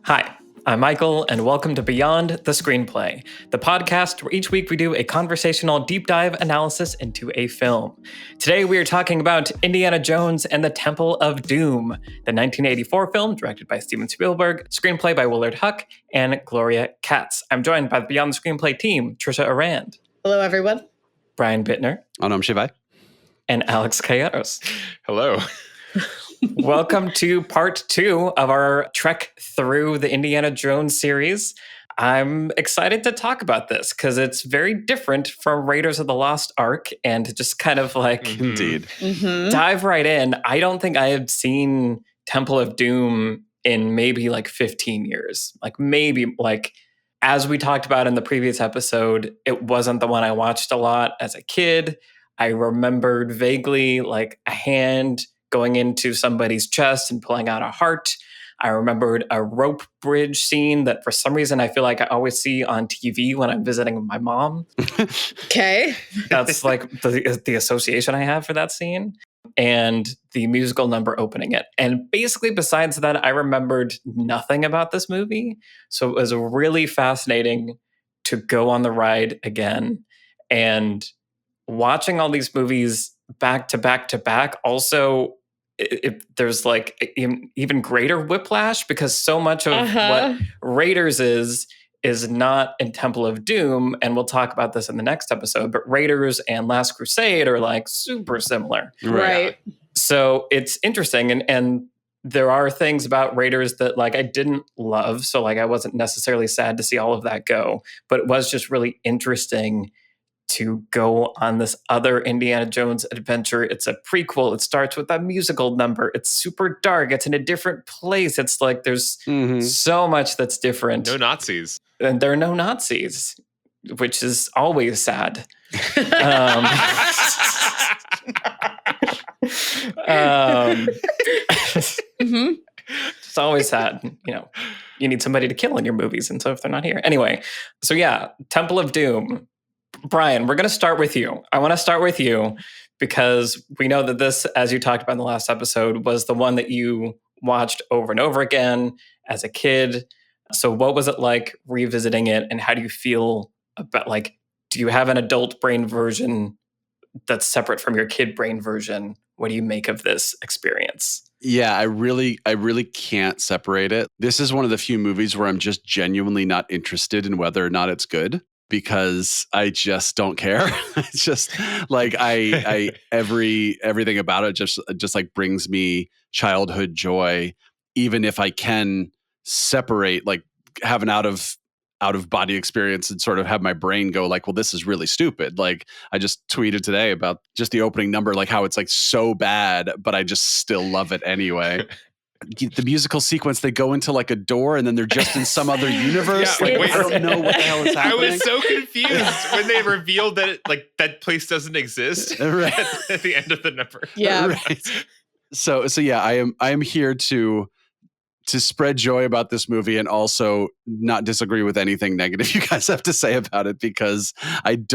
Hi, I'm Michael, and welcome to Beyond the Screenplay, the podcast where each week we do a conversational deep dive analysis into a film. Today we are talking about Indiana Jones and the Temple of Doom, the 1984 film directed by Steven Spielberg, screenplay by Willard Huck, and Gloria Katz. I'm joined by the Beyond the Screenplay team, Trisha Arand. Hello, everyone. Brian Bittner. Anam Shivai. And Alex Calleros. Hello. Welcome to part 2 of our trek through the Indiana Jones series. I'm excited to talk about this because it's very different from Raiders of the Lost Ark, and just kind of like Indeed. dive right in. I don't think I have seen Temple of Doom in maybe like 15 years. As we talked about in the previous episode, it wasn't the one I watched a lot as a kid. I remembered vaguely like a hand going into somebody's chest and pulling out a heart. I remembered a rope bridge scene that for some reason I feel like I always see on TV when I'm visiting my mom. Okay. That's like the association I have for that scene. And the musical number opening it. And basically besides that, I remembered nothing about this movie. So it was really fascinating to go on the ride again. And watching all these movies back to back to back also, there's like even greater whiplash because so much of what Raiders is not in Temple of Doom, and we'll talk about this in the next episode, but Raiders and Last Crusade are like super similar. Right. So it's interesting, and there are things about Raiders that like I didn't love, so like I wasn't necessarily sad to see all of that go, but it was just really interesting to go on this other Indiana Jones adventure. It's a prequel. It starts with a musical number. It's super dark. It's in a different place. It's like there's so much that's different. No Nazis. And there are no Nazis, which is always sad. It's always sad. You know, you need somebody to kill in your movies. And so if they're not here. Anyway, so yeah, Temple of Doom. Brian, we're going to start with you. I want to start with you because we know that this, as you talked about in the last episode, was the one that you watched over and over again as a kid. So what was it like revisiting it, and how do you feel about, like, do you have an adult brain version that's separate from your kid brain version? What do you make of this experience? Yeah, I really can't separate it. This is one of the few movies where I'm just genuinely not interested in whether or not it's good, because I just don't care. It's just like everything about it just like brings me childhood joy, even if I can separate, like have an out of body experience and sort of have my brain go like, well, this is really stupid. Like I just tweeted today about just the opening number, like how it's like so bad, but I just still love it anyway. The musical sequence, they go into like a door and then they're just in some other universe. Yeah, I don't know what the hell is happening. I was so confused when they revealed that that place doesn't exist Right. at the end of the number. Yeah. Right. So yeah, I am here to spread joy about this movie and also not disagree with anything negative you guys have to say about it, because I'm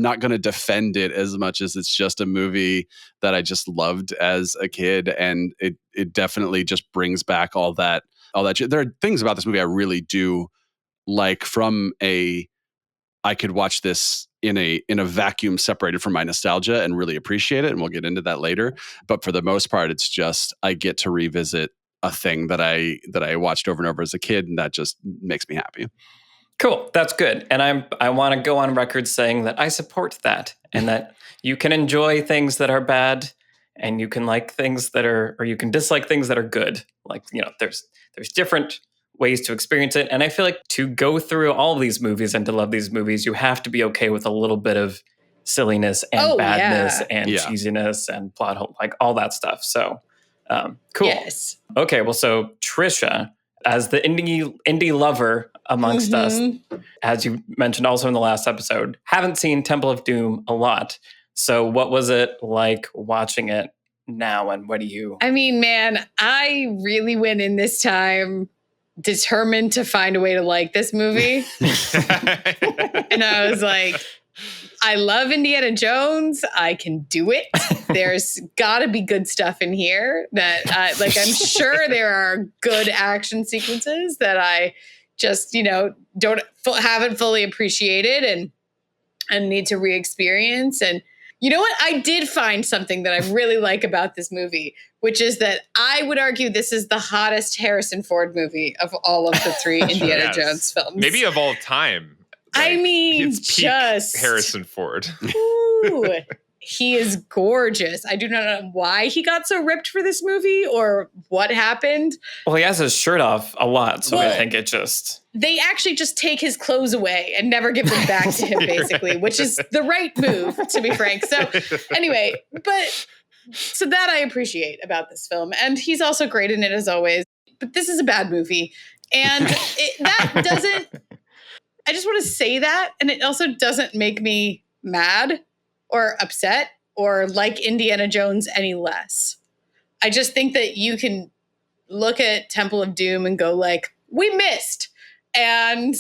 not going to defend it as much as it's just a movie that I just loved as a kid. And it definitely just brings back all that. There are things about this movie I really do like I could watch this in a vacuum separated from my nostalgia and really appreciate it. And we'll get into that later. But for the most part, it's just, I get to revisit a thing that I watched over and over as a kid, and that just makes me happy. Cool. That's good. And I want to go on record saying that I support that, and that you can enjoy things that are bad, and you can like things that are, or you can dislike things that are good. Like, you know, there's different ways to experience it. And I feel like to go through all of these movies and to love these movies, you have to be okay with a little bit of silliness and badness and cheesiness and plot hole, like all that stuff. So cool. Yes. Okay. Well, so Trisha, as the indie lover amongst us, as you mentioned also in the last episode, haven't seen Temple of Doom a lot. So what was it like watching it now, and what do you... I mean, man, I really went in this time determined to find a way to like this movie. And I was like, I love Indiana Jones. I can do it. There's got to be good stuff in here that, like, I'm sure there are good action sequences that I just, haven't fully appreciated and need to re-experience. And you know what? I did find something that I really like about this movie, which is that I would argue this is the hottest Harrison Ford movie of all of the three Indiana Jones films. Maybe of all time. I mean, it's peak just Harrison Ford. Ooh, he is gorgeous. I do not know why he got so ripped for this movie or what happened. Well, he has his shirt off a lot, so Well, I think it just... They actually just take his clothes away and never give them back to him, basically, which is the right move, to be frank. So anyway, so that I appreciate about this film. And he's also great in it as always. But this is a bad movie. And that doesn't... I just want to say that. And it also doesn't make me mad or upset or like Indiana Jones any less. I just think that you can look at Temple of Doom and go like, we missed, and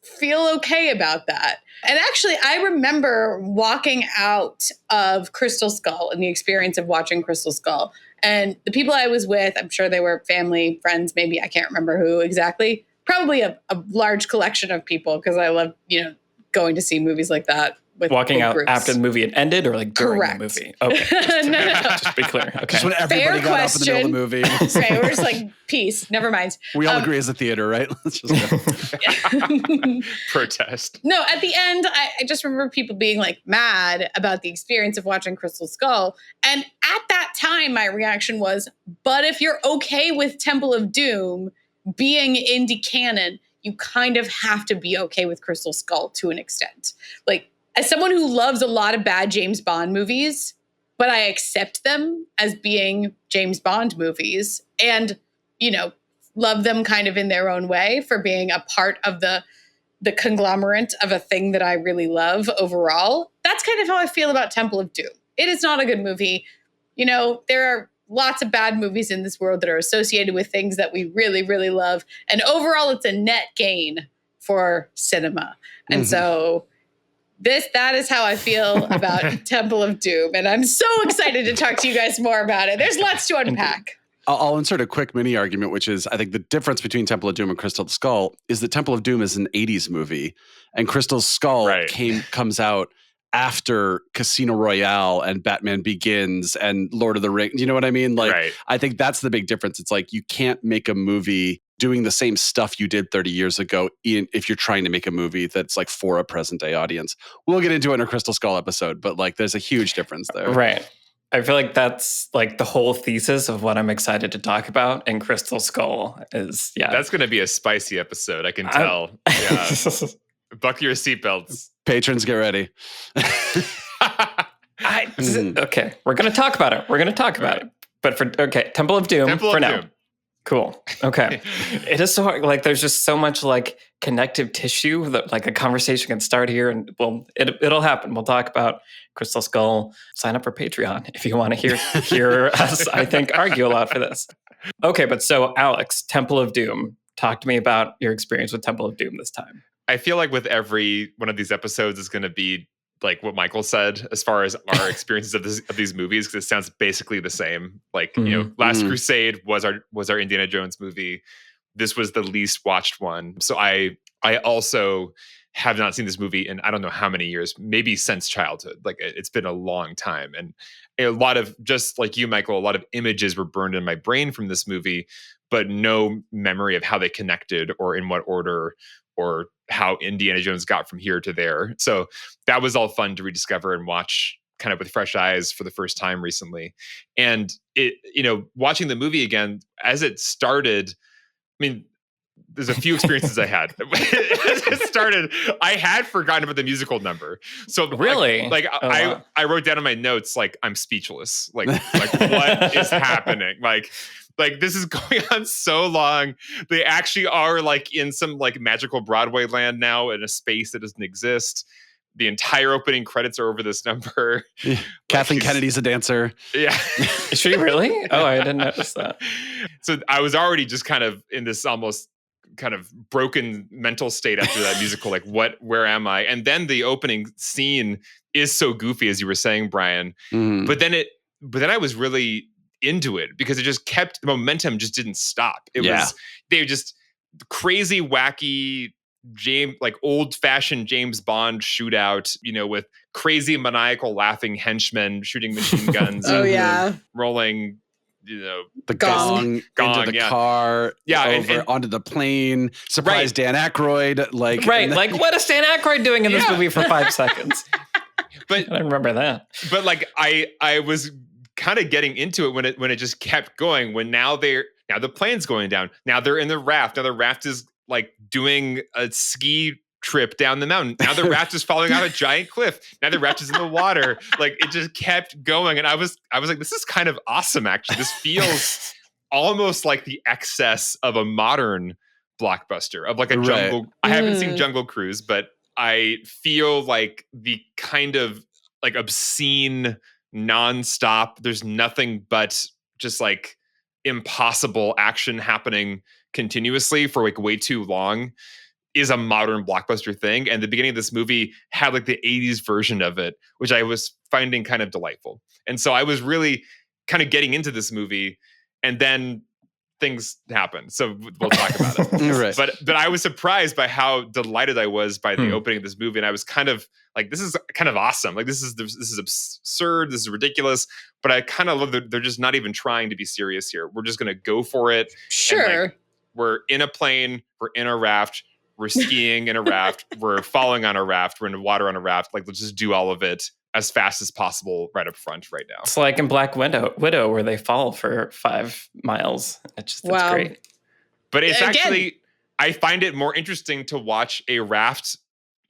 feel okay about that. And actually, I remember walking out of Crystal Skull and the experience of watching Crystal Skull. And the people I was with, I'm sure they were family, friends, maybe, I can't remember who exactly. Probably a large collection of people, because I love, going to see movies like that. With walking out groups. after the movie had ended, or like during Correct. the movie? Okay. No. Just be clear. Okay. Just when everybody Fair got off in the middle of the movie. Right, we're just like, peace, never mind. We all agree as a theater, right? Let's just go. Protest. No, at the end, I just remember people being like mad about the experience of watching Crystal Skull. And at that time, my reaction was, but if you're okay with Temple of Doom being indie canon, you kind of have to be okay with Crystal Skull to an extent. Like, as someone who loves a lot of bad James Bond movies, but I accept them as being James Bond movies and, love them kind of in their own way for being a part of the conglomerate of a thing that I really love overall. That's kind of how I feel about Temple of Doom. It is not a good movie. There are lots of bad movies in this world that are associated with things that we really, really love. And overall, it's a net gain for cinema. And so that is how I feel about Temple of Doom. And I'm so excited to talk to you guys more about it. There's lots to unpack. I'll insert a quick mini argument, which is I think the difference between Temple of Doom and Crystal Skull is that Temple of Doom is an 80s movie and Crystal Skull comes out after Casino Royale and Batman Begins and Lord of the Rings. You know what I mean? Like, I think that's the big difference. It's like you can't make a movie doing the same stuff you did 30 years ago if you're trying to make a movie that's like for a present day audience. We'll get into it in a Crystal Skull episode, but like there's a huge difference there. Right. I feel like that's like the whole thesis of what I'm excited to talk about in Crystal Skull is, That's going to be a spicy episode, I can tell. Yeah. Buckle your seatbelts. Patrons, get ready. Okay, we're going to talk about it. But Temple of Doom for now. Cool. Okay. It is so hard. Like, there's just so much like connective tissue that like a conversation can start here, and it'll happen. We'll talk about Crystal Skull. Sign up for Patreon if you want to hear us, I think, argue a lot for this. Okay, but so Alex, Temple of Doom, talk to me about your experience with Temple of Doom this time. I feel like with every one of these episodes is going to be like what Michael said as far as our experiences of these movies, because it sounds basically the same. Like, Last Crusade was our Indiana Jones movie. This was the least watched one. So I also have not seen this movie in I don't know how many years, maybe since childhood. Like, it's been a long time. And a lot of, just like you, Michael, a lot of images were burned in my brain from this movie, but no memory of how they connected or in what order or how Indiana Jones got from here to there. So that was all fun to rediscover and watch kind of with fresh eyes for the first time recently. And it, watching the movie again, as it started, I mean, there's a few experiences I had. As it started, I had forgotten about the musical number. So really, I wrote down in my notes, like, I'm speechless. Like what is happening? Like this is going on so long. They actually are like in some like magical Broadway land now in a space that doesn't exist. The entire opening credits are over this number. Yeah. Kathleen Kennedy's a dancer. Yeah. Is she really? Oh, I didn't notice that. So I was already just kind of in this almost kind of broken mental state after that musical. Like, where am I? And then the opening scene is so goofy, as you were saying, Brian. But then I was really into it because it just kept, the momentum just didn't stop. They were just crazy, wacky, like old-fashioned James Bond shootout, with crazy maniacal laughing henchmen shooting machine guns. Rolling, the gong into the car, onto the plane. Surprise, Dan Aykroyd, like what is Dan Aykroyd doing in this movie for 5 seconds? But I remember that. But like I was kind of getting into it when it just kept going. When now the plane's going down. Now they're in the raft. Now the raft is like doing a ski trip down the mountain. Now the raft is falling off a giant cliff. Now the raft is in the water. Like, it just kept going. And I was like, this is kind of awesome, actually. This feels almost like the excess of a modern blockbuster, of like a jungle. I haven't seen Jungle Cruise, but I feel like the kind of like obscene, nonstop, there's nothing but just like impossible action happening continuously for like way too long, is a modern blockbuster thing. And the beginning of this movie had like the 80s version of it, which I was finding kind of delightful. And so I was really kind of getting into this movie, and then things happened. So we'll talk about it. Right. But I was surprised by how delighted I was by the opening of this movie. And I was kind of like, this is kind of awesome. Like, this is absurd. This is ridiculous. But I kind of love that they're just not even trying to be serious here. We're just going to go for it. Sure. And like, we're in a plane. We're in a raft. We're skiing in a raft. We're falling on a raft. We're in the water on a raft. Like, let's just do all of it as fast as possible right up front right now. It's like in Black Widow where they fall for 5 miles. It's great. But it's actually, I find it more interesting to watch a raft,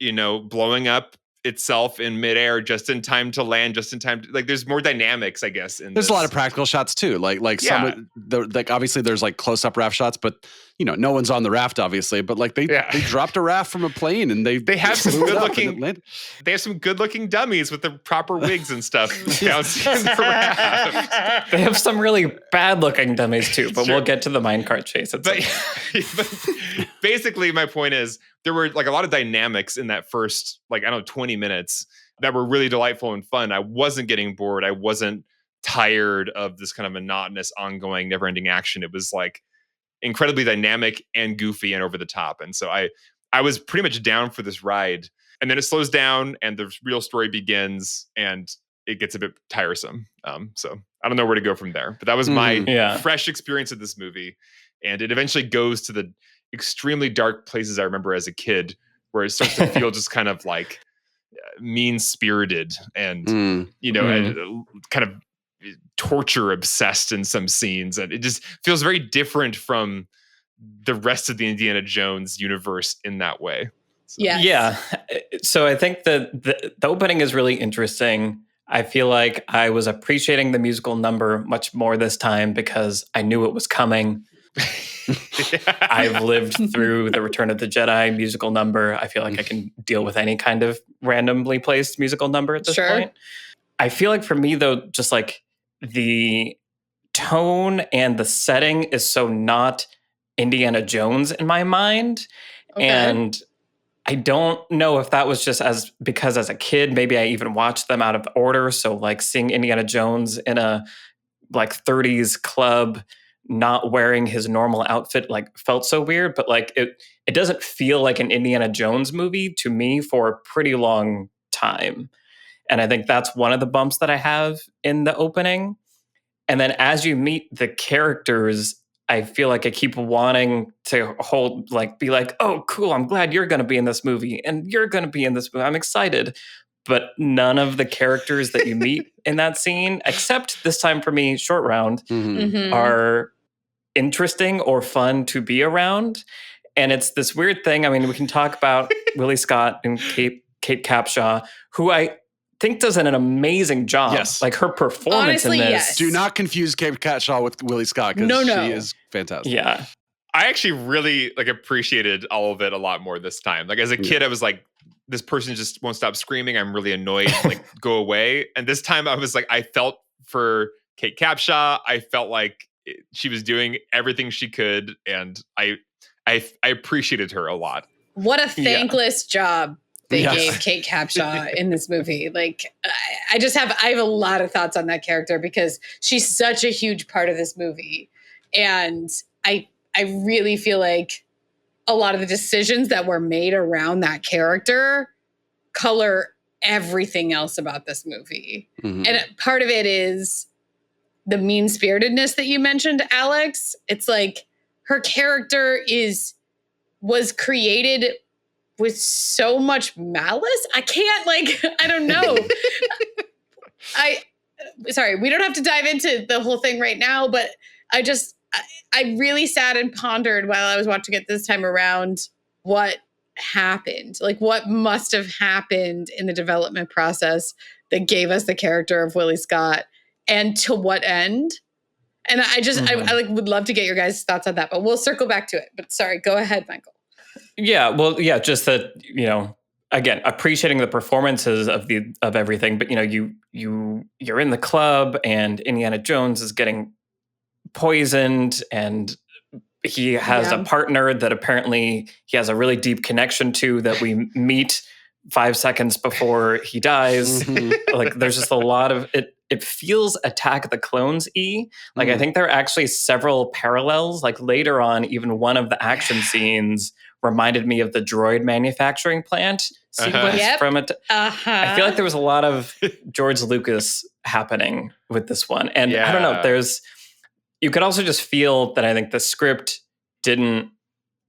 blowing up itself in midair just in time to land, just in time to, like, there's more dynamics, I guess. There's a lot of practical shots too. Some, like obviously there's like close-up raft shots, but no one's on the raft, obviously. But like they dropped a raft from a plane, and they have some good looking dummies with the proper wigs and stuff bouncing the raft. They have some really bad looking dummies too, but we'll get to the minecart chase. But basically, my point is, there were like a lot of dynamics in that first, 20 minutes that were really delightful and fun. I wasn't getting bored. I wasn't tired of this kind of monotonous, ongoing, never-ending action. It was like incredibly dynamic and goofy and over the top. And so I was pretty much down for this ride. And then it slows down and the real story begins, and it gets a bit tiresome. So I don't know where to go from there. But that was my fresh experience of this movie. And it eventually goes to the extremely dark places I remember as a kid, where it starts to feel just kind of like mean-spirited and, and kind of torture obsessed in some scenes. And it just feels very different from the rest of the Indiana Jones universe in that way. So. Yeah. So I think the opening is really interesting. I feel like I was appreciating the musical number much more this time because I knew it was coming. I've lived through the Return of the Jedi musical number. I feel like I can deal with any kind of randomly placed musical number at this point. I feel like for me, though, just like the tone and the setting is so not Indiana Jones in my mind. Okay. And I don't know if that was just because as a kid, maybe I even watched them out of order. So like seeing Indiana Jones in a like 30s club, not wearing his normal outfit, like felt so weird, but like it doesn't feel like an Indiana Jones movie to me for a pretty long time. And I think that's one of the bumps that I have in the opening. And then as you meet the characters, I feel like I keep wanting to be like, oh, cool, I'm glad you're going to be in this movie and you're going to be in this movie. I'm excited. But none of the characters that you meet in that scene, except this time for me, Short Round, are interesting or fun to be around. And it's this weird thing. I mean, we can talk about Willie Scott and Kate Capshaw, who I think does an amazing job. Yes. Like her performance in this. Yes. Do not confuse Kate Capshaw with Willie Scott, because she is fantastic. Yeah. I actually really appreciated all of it a lot more this time. Like as a kid, I was like, this person just won't stop screaming. I'm really annoyed. Like, go away. And this time I was like, I felt for Kate Capshaw. I felt like she was doing everything she could. And I I appreciated her a lot. What a thankless job they gave Kate Capshaw in this movie. Like, I have a lot of thoughts on that character because she's such a huge part of this movie. And I really feel like a lot of the decisions that were made around that character color everything else about this movie. Mm-hmm. And part of it is the mean-spiritedness that you mentioned, Alex. It's like her character was created with so much malice. I can't, I don't know. Sorry, we don't have to dive into the whole thing right now, but I really sat and pondered while I was watching it this time around what happened, what must have happened in the development process that gave us the character of Willie Scott, and to what end. And I would love to get your guys' thoughts on that, but we'll circle back to it. But sorry, go ahead, Michael. Yeah, well, yeah, just that, again, appreciating the performances of everything, but you're in the club and Indiana Jones is getting poisoned and he has a partner that apparently he has a really deep connection to that we meet 5 seconds before he dies. Mm-hmm. There's just a lot of it. It feels Attack of the Clones-y. I think there are actually several parallels. Later on, even one of the action scenes reminded me of the droid manufacturing plant sequence from it. I feel like there was a lot of George Lucas happening with this one. And I don't know, you could also just feel that I think the script didn't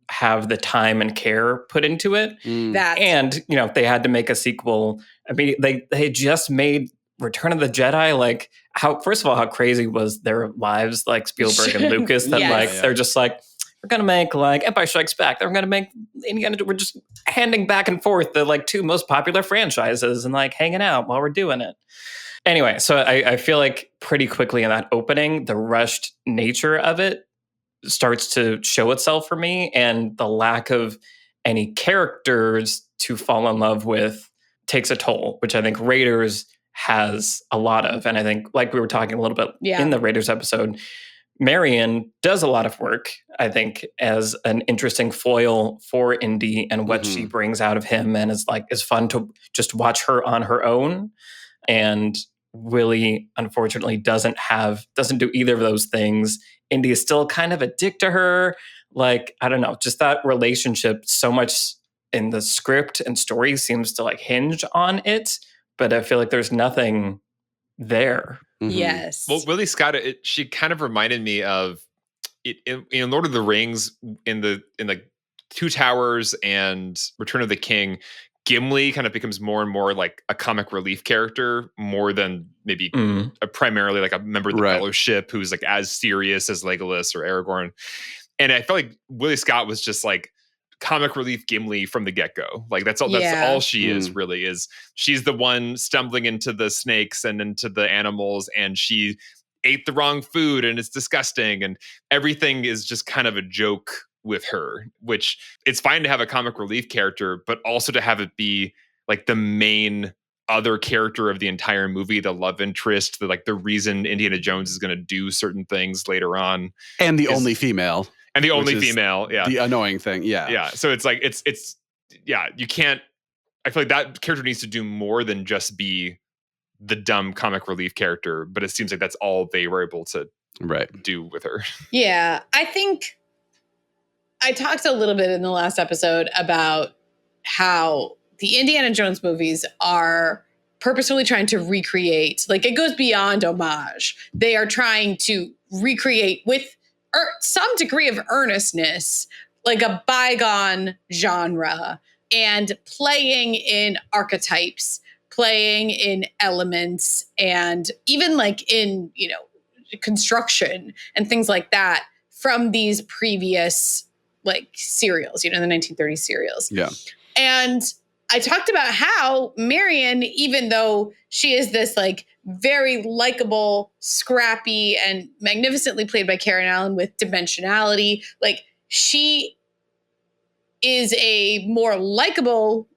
have the time and care put into it. And, they had to make a sequel. I mean, they had just made Return of the Jedi. First of all, how crazy was their lives, Spielberg and Lucas, that they're just we're going to make Empire Strikes Back. They're going to make Indiana. We're just handing back and forth the two most popular franchises and hanging out while we're doing it. Anyway, so I feel like pretty quickly in that opening, the rushed nature of it starts to show itself for me, and the lack of any characters to fall in love with takes a toll, which I think Raiders has a lot of. And I think, like we were talking a little bit in the Raiders episode, Marion does a lot of work, I think, as an interesting foil for Indy and what she brings out of him, and is fun to just watch her on her own. And Willie, unfortunately, doesn't do either of those things. Indy is still kind of a dick to her. I don't know, just that relationship so much in the script and story seems to hinge on it, but I feel like there's nothing there. Mm-hmm. Yes. Well, Willie Scott, she kind of reminded me of it in Lord of the Rings, in the Two Towers and Return of the King. Gimli kind of becomes more and more like a comic relief character, more than maybe primarily a member of the Fellowship who's as serious as Legolas or Aragorn. And I felt like Willie Scott was just comic relief Gimli from the get-go. That's all she is, really, is she's the one stumbling into the snakes and into the animals, and she ate the wrong food and it's disgusting, and everything is just kind of a joke with her, which it's fine to have a comic relief character, but also to have it be the main other character of the entire movie, the love interest, the reason Indiana Jones is going to do certain things later on. And the only female. And the only female, the annoying thing, So it's you can't. I feel like that character needs to do more than just be the dumb comic relief character. But it seems like that's all they were able to do with her. Yeah, I think I talked a little bit in the last episode about how the Indiana Jones movies are purposefully trying to recreate. It goes beyond homage. They are trying to recreate with some degree of earnestness, a bygone genre, and playing in archetypes, playing in elements, and even in, construction and things like that from these previous serials, the 1930s serials. Yeah. And I talked about how Marion, even though she is this very likable, scrappy, and magnificently played by Karen Allen with dimensionality, she is a more likable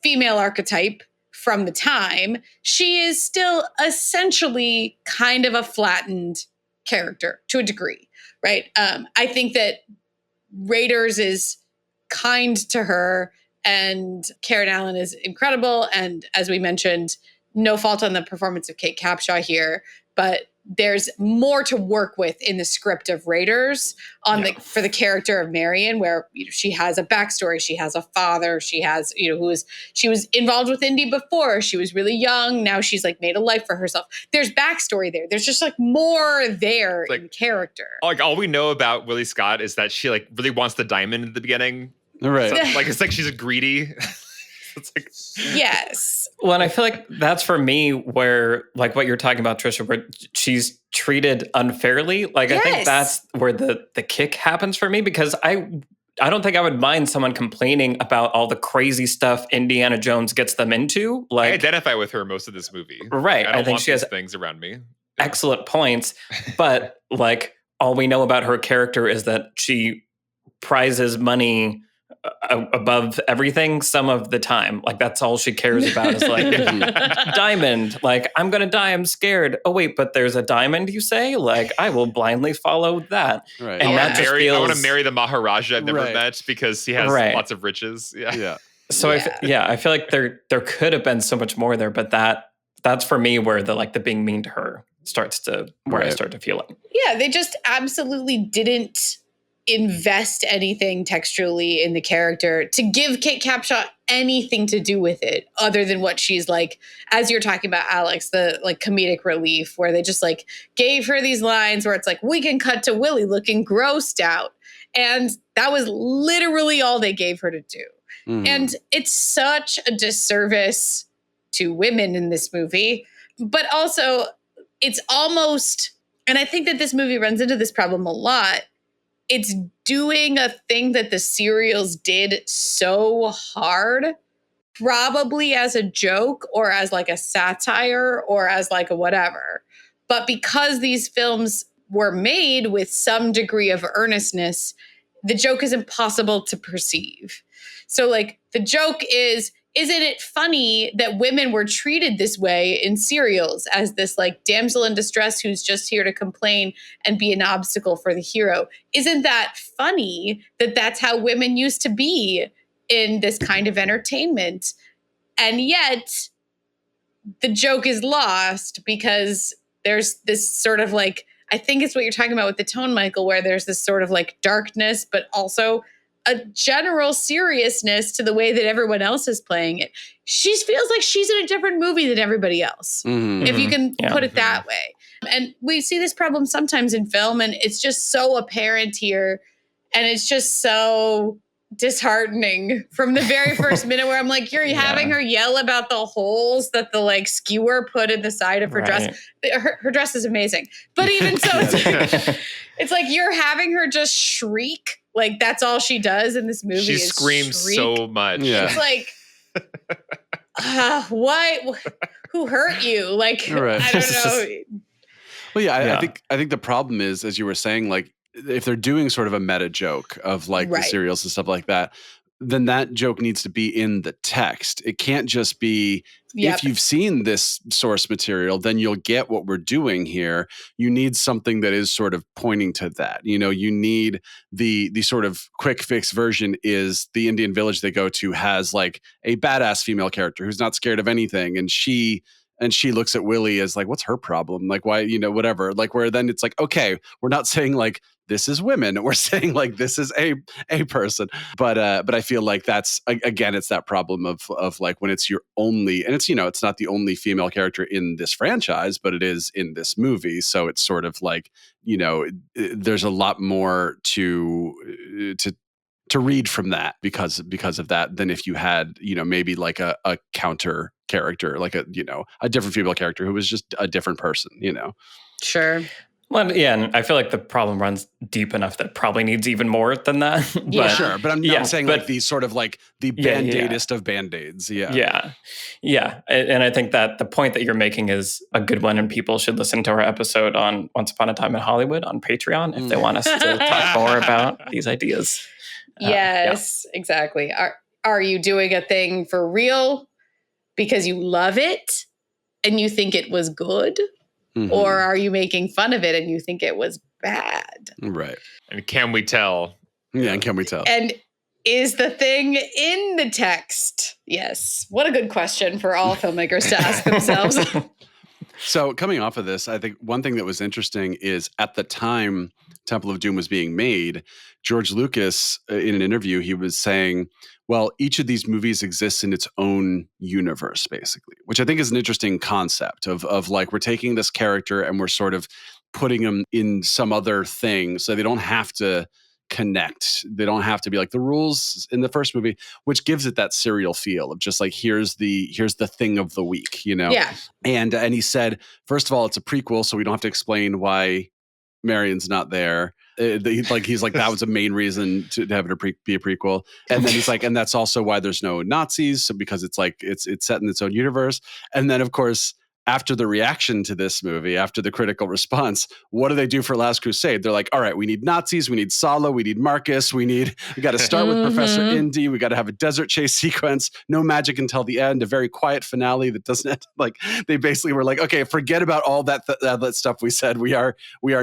female archetype from the time. She is still essentially kind of a flattened character to a degree, right? I think that Raiders is kind to her, and Karen Allen is incredible. And as we mentioned, no fault on the performance of Kate Capshaw here, but there's more to work with in the script of Raiders for the character of Marion, where she has a backstory, she has a father, she has she was involved with Indy before, she was really young, now she's like made a life for herself. There's backstory there. There's just like more there in character. Like all we know about Willie Scott is that she like really wants the diamond at the beginning. Right. So, like it's like she's greedy. It's like yes. Well, and I feel like that's for me where, like what you're talking about, Trisha, where she's treated unfairly. Like I think that's where the kick happens for me, because I don't think I would mind someone complaining about all the crazy stuff Indiana Jones gets them into. Like I identify with her most of this movie. Right. I don't think want she has things around me. excellent points, but like all we know about her character is that she prizes money above everything some of the time. Like that's all she cares about is like diamond. Like I'm gonna die, I'm scared. Oh wait, but there's a diamond, you say? Like I will blindly follow that. Right. And that just feels, I want to marry the Maharaja I've never met because he has lots of riches. Yeah. So I feel like there could have been so much more there, but that's for me where the being mean to her starts to I start to feel it. Yeah, they just absolutely didn't invest anything textually in the character to give Kate Capshaw anything to do with it other than what she's like, as you're talking about, Alex, the like comedic relief where they just like gave her these lines where it's like, we can cut to Willie looking grossed out. And that was literally all they gave her to do. Mm-hmm. And it's such a disservice to women in this movie, but also it's almost, and I think that this movie runs into this problem a lot, it's doing a thing that the serials did so hard, probably as a joke or as like a satire or as like a whatever. But because these films were made with some degree of earnestness, the joke is impossible to perceive. So like the joke is, isn't it funny that women were treated this way in serials as this like damsel in distress who's just here to complain and be an obstacle for the hero? Isn't that funny that that's how women used to be in this kind of entertainment? And yet the joke is lost because there's this sort of like, I think it's what you're talking about with the tone, Michael, where there's this sort of like darkness, but also a general seriousness to the way that everyone else is playing it. She feels like she's in a different movie than everybody else, if you can put it that way. And we see this problem sometimes in film, and it's just so apparent here. And it's just so disheartening from the very first minute where I'm like, you're having her yell about the holes that the like skewer put in the side of her dress. Her dress is amazing. But even so, it's like you're having her just shriek. Like that's all she does in this movie. She screams shriek. so much. Yeah. It's like, what? Who hurt you? Like, right. I don't know. Well, I think the problem is, as you were saying, like if they're doing sort of a meta joke of like the serials and stuff like that, then that joke needs to be in the text. It can't just be, if you've seen this source material, then you'll get what we're doing here. You need something that is sort of pointing to that. You know, you need the sort of quick fix version is the Indian village they go to has like a badass female character who's not scared of anything. And she looks at Willie as like, what's her problem? Like, why, whatever. Like, where then it's like, okay, we're not saying like, this is women. We're saying like, this is a person. But I feel like that's, again, it's that problem of like when it's your only, and it's, it's not the only female character in this franchise, but it is in this movie. So it's sort of like, there's a lot more to read from that because of that than if you had, maybe like a counter character, like a different female character who was just a different person, Sure. Well, yeah, and I feel like the problem runs deep enough that it probably needs even more than that. But, sure, but I'm saying like these sort of like the band-aidist of band-aids. Yeah. And I think that the point that you're making is a good one, and people should listen to our episode on Once Upon a Time in Hollywood on Patreon if they want us to talk more about these ideas. Yes, exactly. Are you doing a thing for real because you love it and you think it was good? Mm-hmm. Or are you making fun of it and you think it was bad? Right. And can we tell Yeah, and can we tell? And is the thing in the text? Yes. What a good question for all filmmakers to ask themselves. So coming off of this, I think one thing that was interesting is at the time Temple of Doom was being made, George Lucas, in an interview, he was saying, well, each of these movies exists in its own universe, basically, which I think is an interesting concept of like, we're taking this character and we're sort of putting them in some other thing so they don't have to connect. They don't have to be like the rules in the first movie, which gives it that serial feel of just like, here's the thing of the week, you know? Yeah. And he said, first of all, it's a prequel, so we don't have to explain why Marion's not there. He's like, that was a main reason to have it be a prequel. And then he's like, and that's also why there's no Nazis, so because it's like it's set in its own universe. And then of course, after the reaction to this movie, after the critical response, what do they do for Last Crusade? They're like, all right, we need Nazis, we need Salo, we need Marcus, we got to start with Professor Indy, we got to have a desert chase sequence, no magic until the end, a very quiet finale that doesn't end. Like, they basically were like, okay, forget about all that stuff we said. We are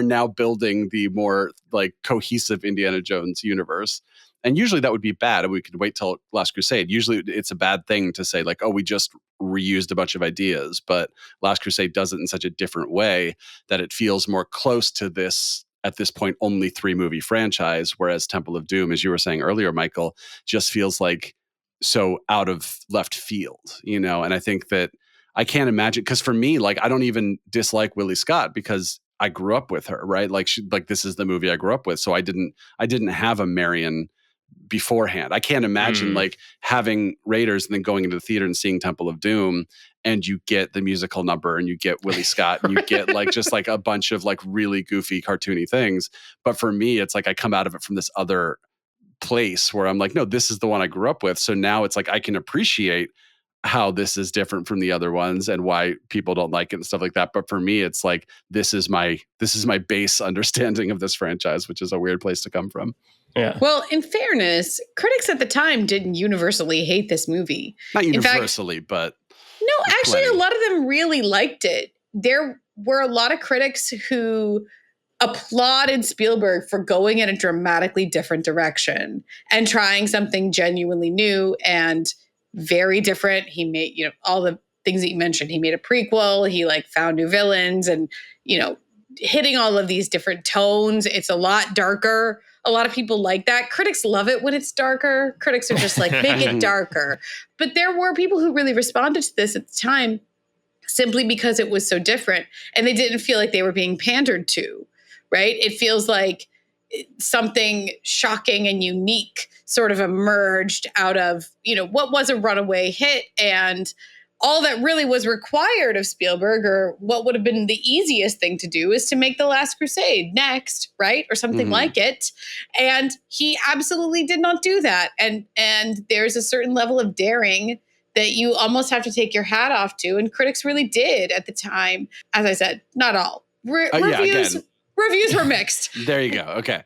now building the more like cohesive Indiana Jones universe. And usually that would be bad. We could wait till Last Crusade. Usually it's a bad thing to say like, oh, we just reused a bunch of ideas. But Last Crusade does it in such a different way that it feels more close to this, at this point, only 3-movie franchise. Whereas Temple of Doom, as you were saying earlier, Michael, just feels like so out of left field, you know? And I think that I can't imagine, because for me, like, I don't even dislike Willie Scott because I grew up with her, right? Like, this is the movie I grew up with. So I didn't have a Marion beforehand. I can't imagine like having Raiders and then going into the theater and seeing Temple of Doom, and you get the musical number and you get Willie Scott and you get like just like a bunch of like really goofy cartoony things. But for me, it's like I come out of it from this other place where I'm like, no, this is the one I grew up with. So now it's like I can appreciate how this is different from the other ones and why people don't like it and stuff like that. But for me, it's like this is my base understanding of this franchise, which is a weird place to come from. Yeah. Well, in fairness, critics at the time didn't universally hate this movie. Not universally, but no, actually, plenty. a lot of them really liked it. There were a lot of critics who applauded Spielberg for going in a dramatically different direction and trying something genuinely new and very different. He made, all the things that you mentioned. He made a prequel. He like found new villains and, hitting all of these different tones. It's a lot darker. A lot of people like that. Critics love it when it's darker. Critics are just like, make it darker. But there were people who really responded to this at the time simply because it was so different and they didn't feel like they were being pandered to, right? It feels like something shocking and unique sort of emerged out of, what was a runaway hit, and all that really was required of Spielberg, or what would have been the easiest thing to do, is to make The Last Crusade next, right? Or something like it. And he absolutely did not do that. And there's a certain level of daring that you almost have to take your hat off to. And critics really did at the time. As I said, not all. Reviews were mixed. There you go. Okay.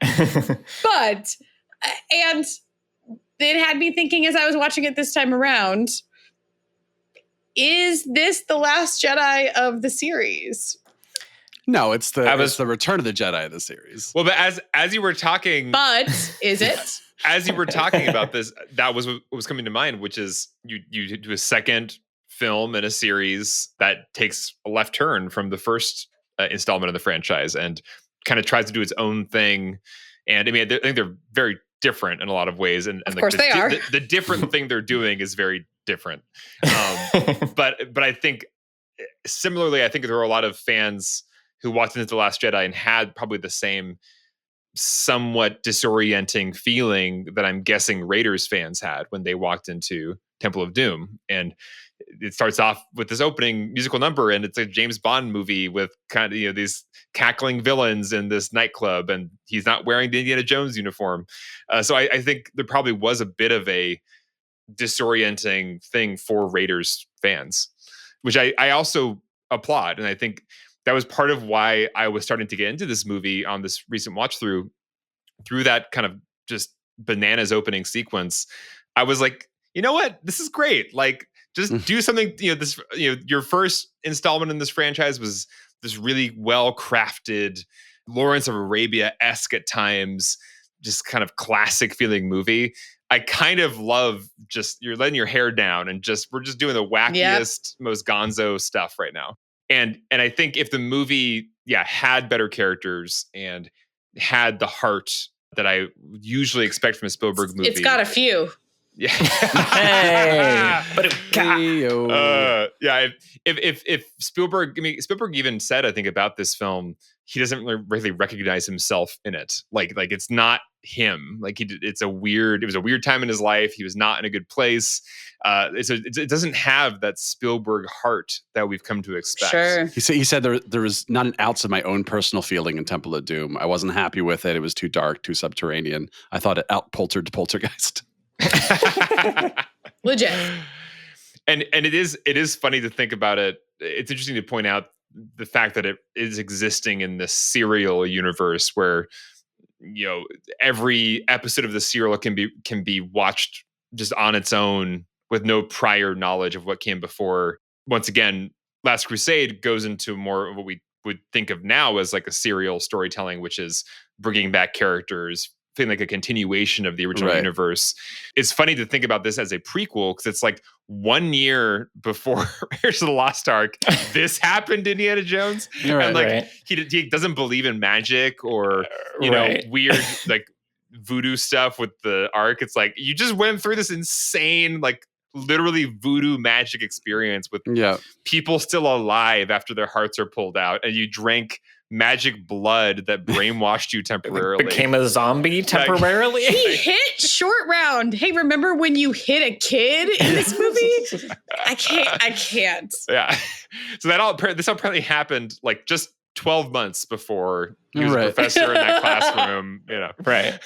But, and it had me thinking as I was watching it this time around, is this the Last Jedi of the series? No, it's the Return of the Jedi of the series. Well, but as you were talking, but is it? As you were talking about this, that was what was coming to mind, which is you do a second film in a series that takes a left turn from the first installment of the franchise and kind of tries to do its own thing. And I mean, I think they're very different in a lot of ways. And of course they are. The different thing they're doing is very different. But I think similarly, I think there were a lot of fans who walked into The Last Jedi and had probably the same somewhat disorienting feeling that I'm guessing Raiders fans had when they walked into Temple of Doom. And it starts off with this opening musical number, and it's a James Bond movie with kind of, these cackling villains in this nightclub, and he's not wearing the Indiana Jones uniform. So I think there probably was a bit of a disorienting thing for Raiders fans, which I also applaud. And I think that was part of why I was starting to get into this movie on this recent watch through that kind of just bananas opening sequence. I was like, you know what? This is great. Like, just do something, your first installment in this franchise was this really well crafted Lawrence of Arabia-esque at times just kind of classic feeling movie. I kind of love just you're letting your hair down and we're just doing the wackiest, most gonzo stuff right now. And I think if the movie, had better characters and had the heart that I usually expect from a Spielberg movie. It's got a few. Yeah. Hey, but if Spielberg, Spielberg even said, I think, about this film, he doesn't really recognize himself in it. Like it's not him. Like it was a weird time in his life. He was not in a good place. It doesn't have that Spielberg heart that we've come to expect. Sure. He said there was not an ounce of my own personal feeling in Temple of Doom. I wasn't happy with it. It was too dark, too subterranean. I thought it out-poltered Poltergeist. Legit. And it is funny to think about it. It's interesting to point out the fact that it is existing in this serial universe where every episode of the serial can be watched just on its own with no prior knowledge of what came before. Once again, Last Crusade goes into more of what we would think of now as like a serial storytelling, which is bringing back characters, feeling like a continuation of the original universe. It's funny to think about this as a prequel because it's like 1 year before Raiders of the Lost Ark, this happened to Indiana Jones. He doesn't believe in magic or weird like voodoo stuff with the Ark. It's like you just went through this insane like literally voodoo magic experience with people still alive after their hearts are pulled out, and you drank magic blood that brainwashed you temporarily. Became a zombie temporarily. He hit Short Round. Hey, remember when you hit a kid in this movie? I can't. Yeah. So this apparently happened like just 12 months before he was a professor in that classroom. Right.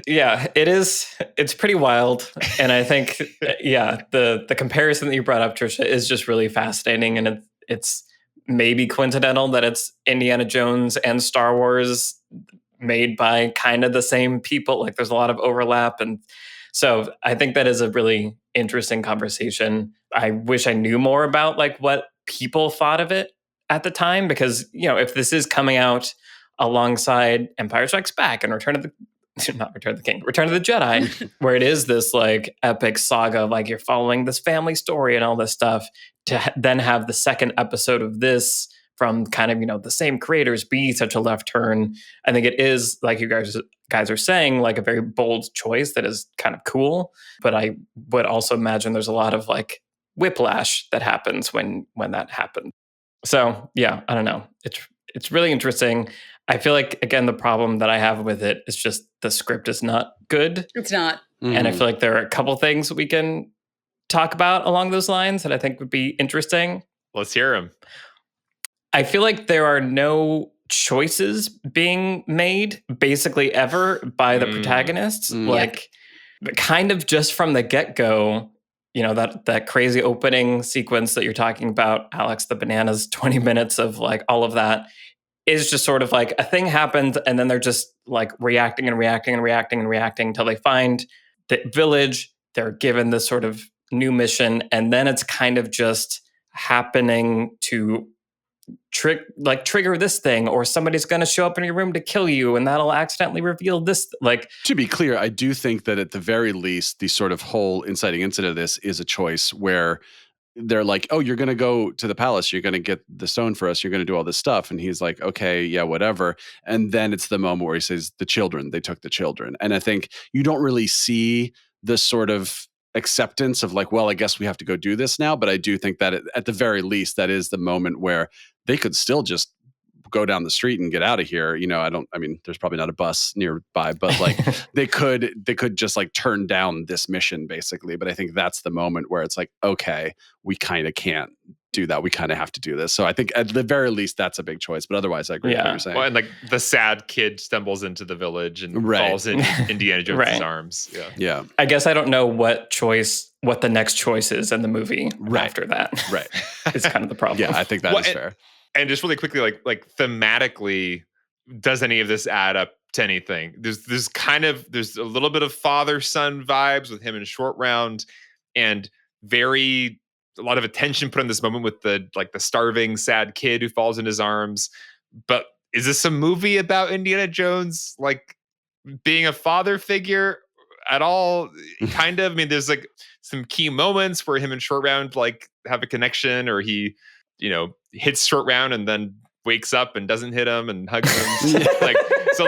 Yeah, it's pretty wild. And I think, the comparison that you brought up, Trisha, is just really fascinating. And it's maybe coincidental that it's Indiana Jones and Star Wars made by kind of the same people. Like there's a lot of overlap. And so I think that is a really interesting conversation. I wish I knew more about like what people thought of it at the time, because, if this is coming out alongside Empire Strikes Back and Return of the Jedi, where it is this like epic saga of like you're following this family story and all this stuff, to then have the second episode of this from kind of, the same creators be such a left turn. I think it is, like you guys are saying, like a very bold choice that is kind of cool. But I would also imagine there's a lot of like whiplash that happens when that happens. So yeah, I don't know. It's really interesting. I feel like, again, the problem that I have with it is just the script is not good. It's not. Mm-hmm. And I feel like there are a couple things we can talk about along those lines that I think would be interesting. Let's hear them. I feel like there are no choices being made basically ever by the protagonists. Like kind of just from the get-go, that crazy opening sequence that you're talking about, Alex, the bananas, 20 minutes of like all of that is just sort of like a thing happens, and then they're just like reacting until they find the village. They're given this sort of new mission, and then it's kind of just happening to trigger this thing, or somebody's going to show up in your room to kill you, and that'll accidentally reveal this. Like, to be clear, I do think that at the very least, the sort of whole inciting incident of this is a choice where they're like, oh, you're going to go to the palace. You're going to get the stone for us. You're going to do all this stuff. And he's like, okay, yeah, whatever. And then it's the moment where he says, they took the children. And I think you don't really see this sort of acceptance of like, well, I guess we have to go do this now. But I do think that at the very least, that is the moment where they could still just go down the street and get out of here. There's probably not a bus nearby, but like they could just like turn down this mission basically. But I think that's the moment where it's like, okay, we kind of can't do that. We kind of have to do this. So I think at the very least, that's a big choice. But otherwise, I agree with what you're saying. Well, and like the sad kid stumbles into the village and falls in Indiana Jones' arms. Yeah. Yeah. I guess I don't know what the next choice is in the movie after that. Right. It's kind of the problem. Yeah, I think that is fair. And just really quickly, like thematically, does any of this add up to anything? There's a little bit of father-son vibes with him in Short Round, and a lot of attention put on this moment with the starving, sad kid who falls in his arms. But is this a movie about Indiana Jones like being a father figure at all. Kind of. I mean, there's like some key moments where him and Short Round like have a connection, or he, hits Short Round and then wakes up and doesn't hit him and hugs him.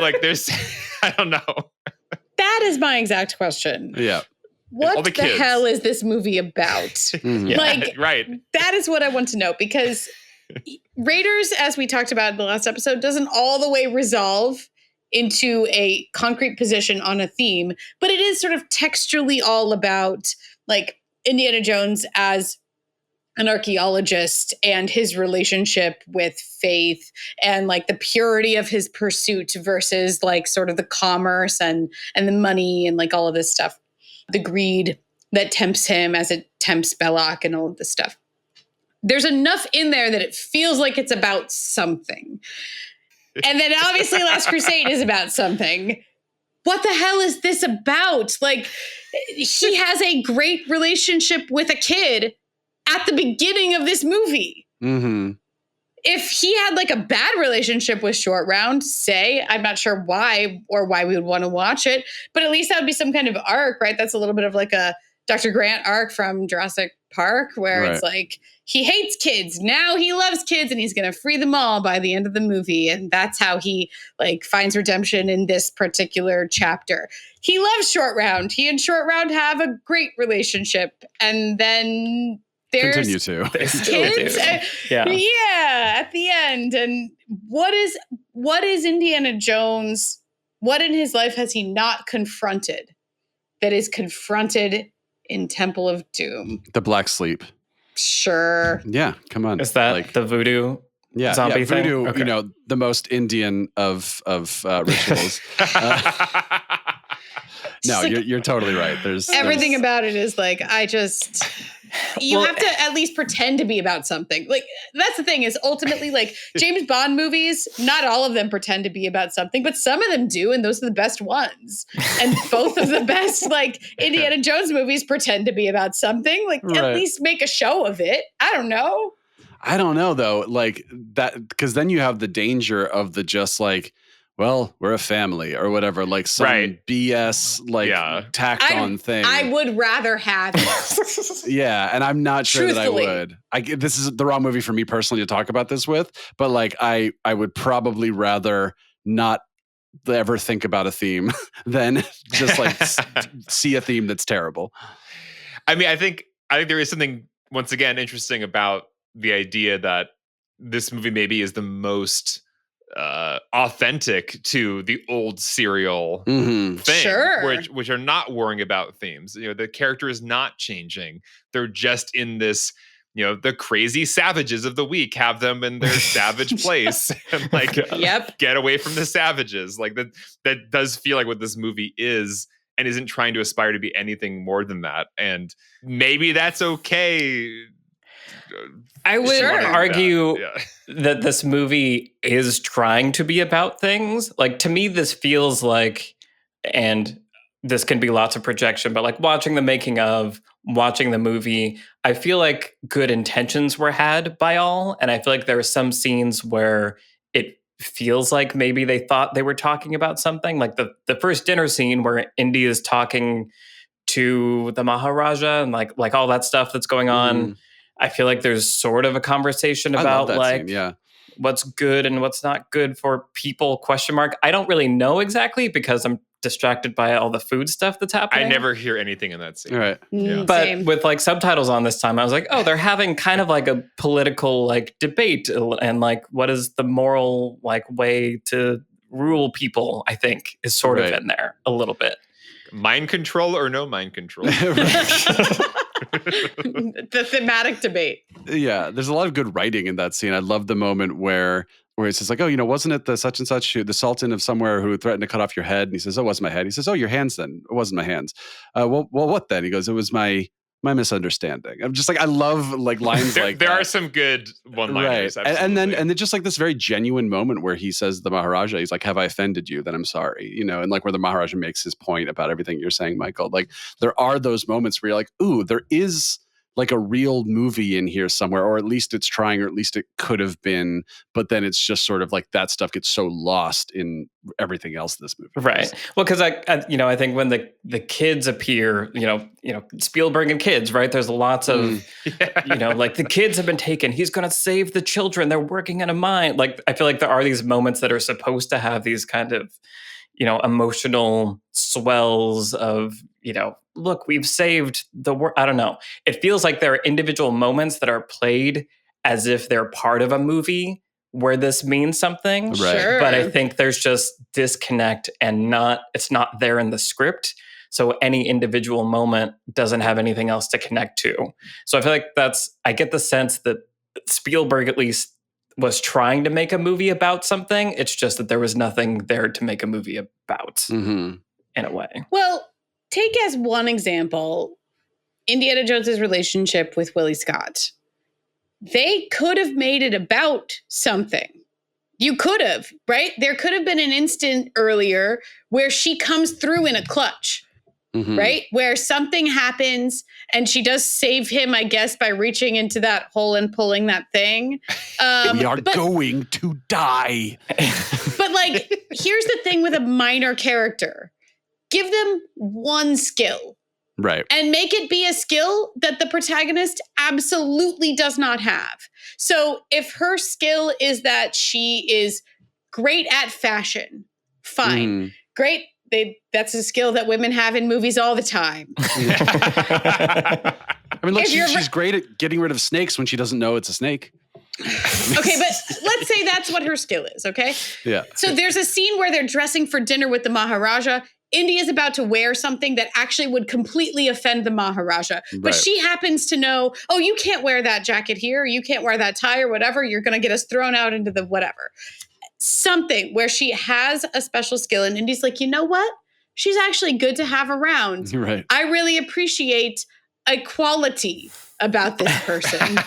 like there's, I don't know. That is my exact question. Yeah. What the hell is this movie about? Mm-hmm. Right. That is what I want to know, because Raiders, as we talked about in the last episode, doesn't all the way resolve into a concrete position on a theme, but it is sort of textually all about like Indiana Jones as an archaeologist and his relationship with faith and like the purity of his pursuit versus like sort of the commerce and the money and like all of this stuff, the greed that tempts him as it tempts Belloc and all of this stuff. There's enough in there that it feels like it's about something. And then obviously Last Crusade is about something. What the hell is this about? Like, he has a great relationship with a kid at the beginning of this movie. Mm-hmm. If he had like a bad relationship with Short Round, say, I'm not sure why or why we would want to watch it, but at least that would be some kind of arc, right? That's a little bit of like a Dr. Grant arc from Jurassic Park, where it's like, he hates kids. Now he loves kids and he's going to free them all by the end of the movie. And that's how he like finds redemption in this particular chapter. He loves Short Round. He and Short Round have a great relationship. And then there's continue to kids. At the end. And what is Indiana Jones? What in his life has he not confronted that is confronted in Temple of Doom? The Black Sleep. Sure. Yeah, come on. Is that like the voodoo zombie thing? Voodoo, okay. The most Indian of rituals. No, like, you're totally right. There's everything about it is like, you have to at least pretend to be about something. Like, that's the thing, is ultimately like James Bond movies, not all of them pretend to be about something, but some of them do, and those are the best ones. And both of the best like Indiana Jones movies pretend to be about something. Like, at least make a show of it. I don't know though, like that, because then you have the danger of the just like, well, we're a family or whatever, like some BS, like tacked on thing. I would rather have it. Yeah, and I'm not sure that I would. This is the wrong movie for me personally to talk about this with, but like I would probably rather not ever think about a theme than just like see a theme that's terrible. I mean, I think there is something, once again, interesting about the idea that this movie maybe is the most authentic to the old serial thing, which are not worrying about themes. The character is not changing. They're just in this, the crazy savages of the week, have them in their savage place and like get away from the savages. Like that does feel like what this movie is, and isn't trying to aspire to be anything more than that. And maybe that's okay. I would argue that this movie is trying to be about things. Like, to me, this feels like, and this can be lots of projection, but like watching the making of, watching the movie, I feel like good intentions were had by all. And I feel like there are some scenes where it feels like maybe they thought they were talking about something. Like the first dinner scene where Indy is talking to the Maharaja and like all that stuff that's going on. I feel like there's sort of a conversation about like what's good and what's not good for people, ? I don't really know exactly because I'm distracted by all the food stuff that's happening. I never hear anything in that scene. Right. But with like subtitles on this time, I was like, oh, they're having kind of like a political like debate and like what is the moral like way to rule people, I think is sort of in there a little bit. Mind control or no mind control? The thematic debate. Yeah, there's a lot of good writing in that scene. I love the moment where it's just like, oh, wasn't it the such and such, the sultan of somewhere who threatened to cut off your head? And he says, oh, it wasn't my head. He says, oh, your hands then. It wasn't my hands. Well, what then? He goes, it was my misunderstanding. I'm just like, I love like lines like there that. Are some good one-liners. Right. And then just like this very genuine moment where he says to the Maharaja, he's like, have I offended you? Then I'm sorry. And like where the Maharaja makes his point about everything you're saying, Michael. Like there are those moments where you're like, ooh, there is like a real movie in here somewhere, or at least it's trying, or at least it could have been, but then it's just sort of like that stuff gets so lost in everything else in this movie. Right. Well, because I think when the kids appear, Spielberg and kids, right? There's lots of, like the kids have been taken. He's going to save the children. They're working in a mine. Like, I feel like there are these moments that are supposed to have these kind of, emotional swells of, look, we've saved the world. I don't know. It feels like there are individual moments that are played as if they're part of a movie where this means something. Right. Sure. But I think there's just disconnect and it's not there in the script. So any individual moment doesn't have anything else to connect to. So I feel like I get the sense that Spielberg at least was trying to make a movie about something. It's just that there was nothing there to make a movie about in a way. Well, take as one example, Indiana Jones's relationship with Willie Scott. They could have made it about something. You could have, right? There could have been an instant earlier where she comes through in a clutch, right? Where something happens and she does save him, I guess, by reaching into that hole and pulling that thing. We are going to die. But like, here's the thing with a minor character. Give them one skill. Right. And make it be a skill that the protagonist absolutely does not have. So if her skill is that she is great at fashion, fine. Great. That's a skill that women have in movies all the time. I mean, look, she's great at getting rid of snakes when she doesn't know it's a snake. Okay, but let's say that's what her skill is, okay? Yeah. So there's a scene where they're dressing for dinner with the Maharaja. Indy is about to wear something that actually would completely offend the Maharaja. But she happens to know, oh, you can't wear that jacket here. You can't wear that tie or whatever. You're going to get us thrown out into the whatever. Something where she has a special skill. And Indy's like, you know what? She's actually good to have around. Right. I really appreciate a quality about this person.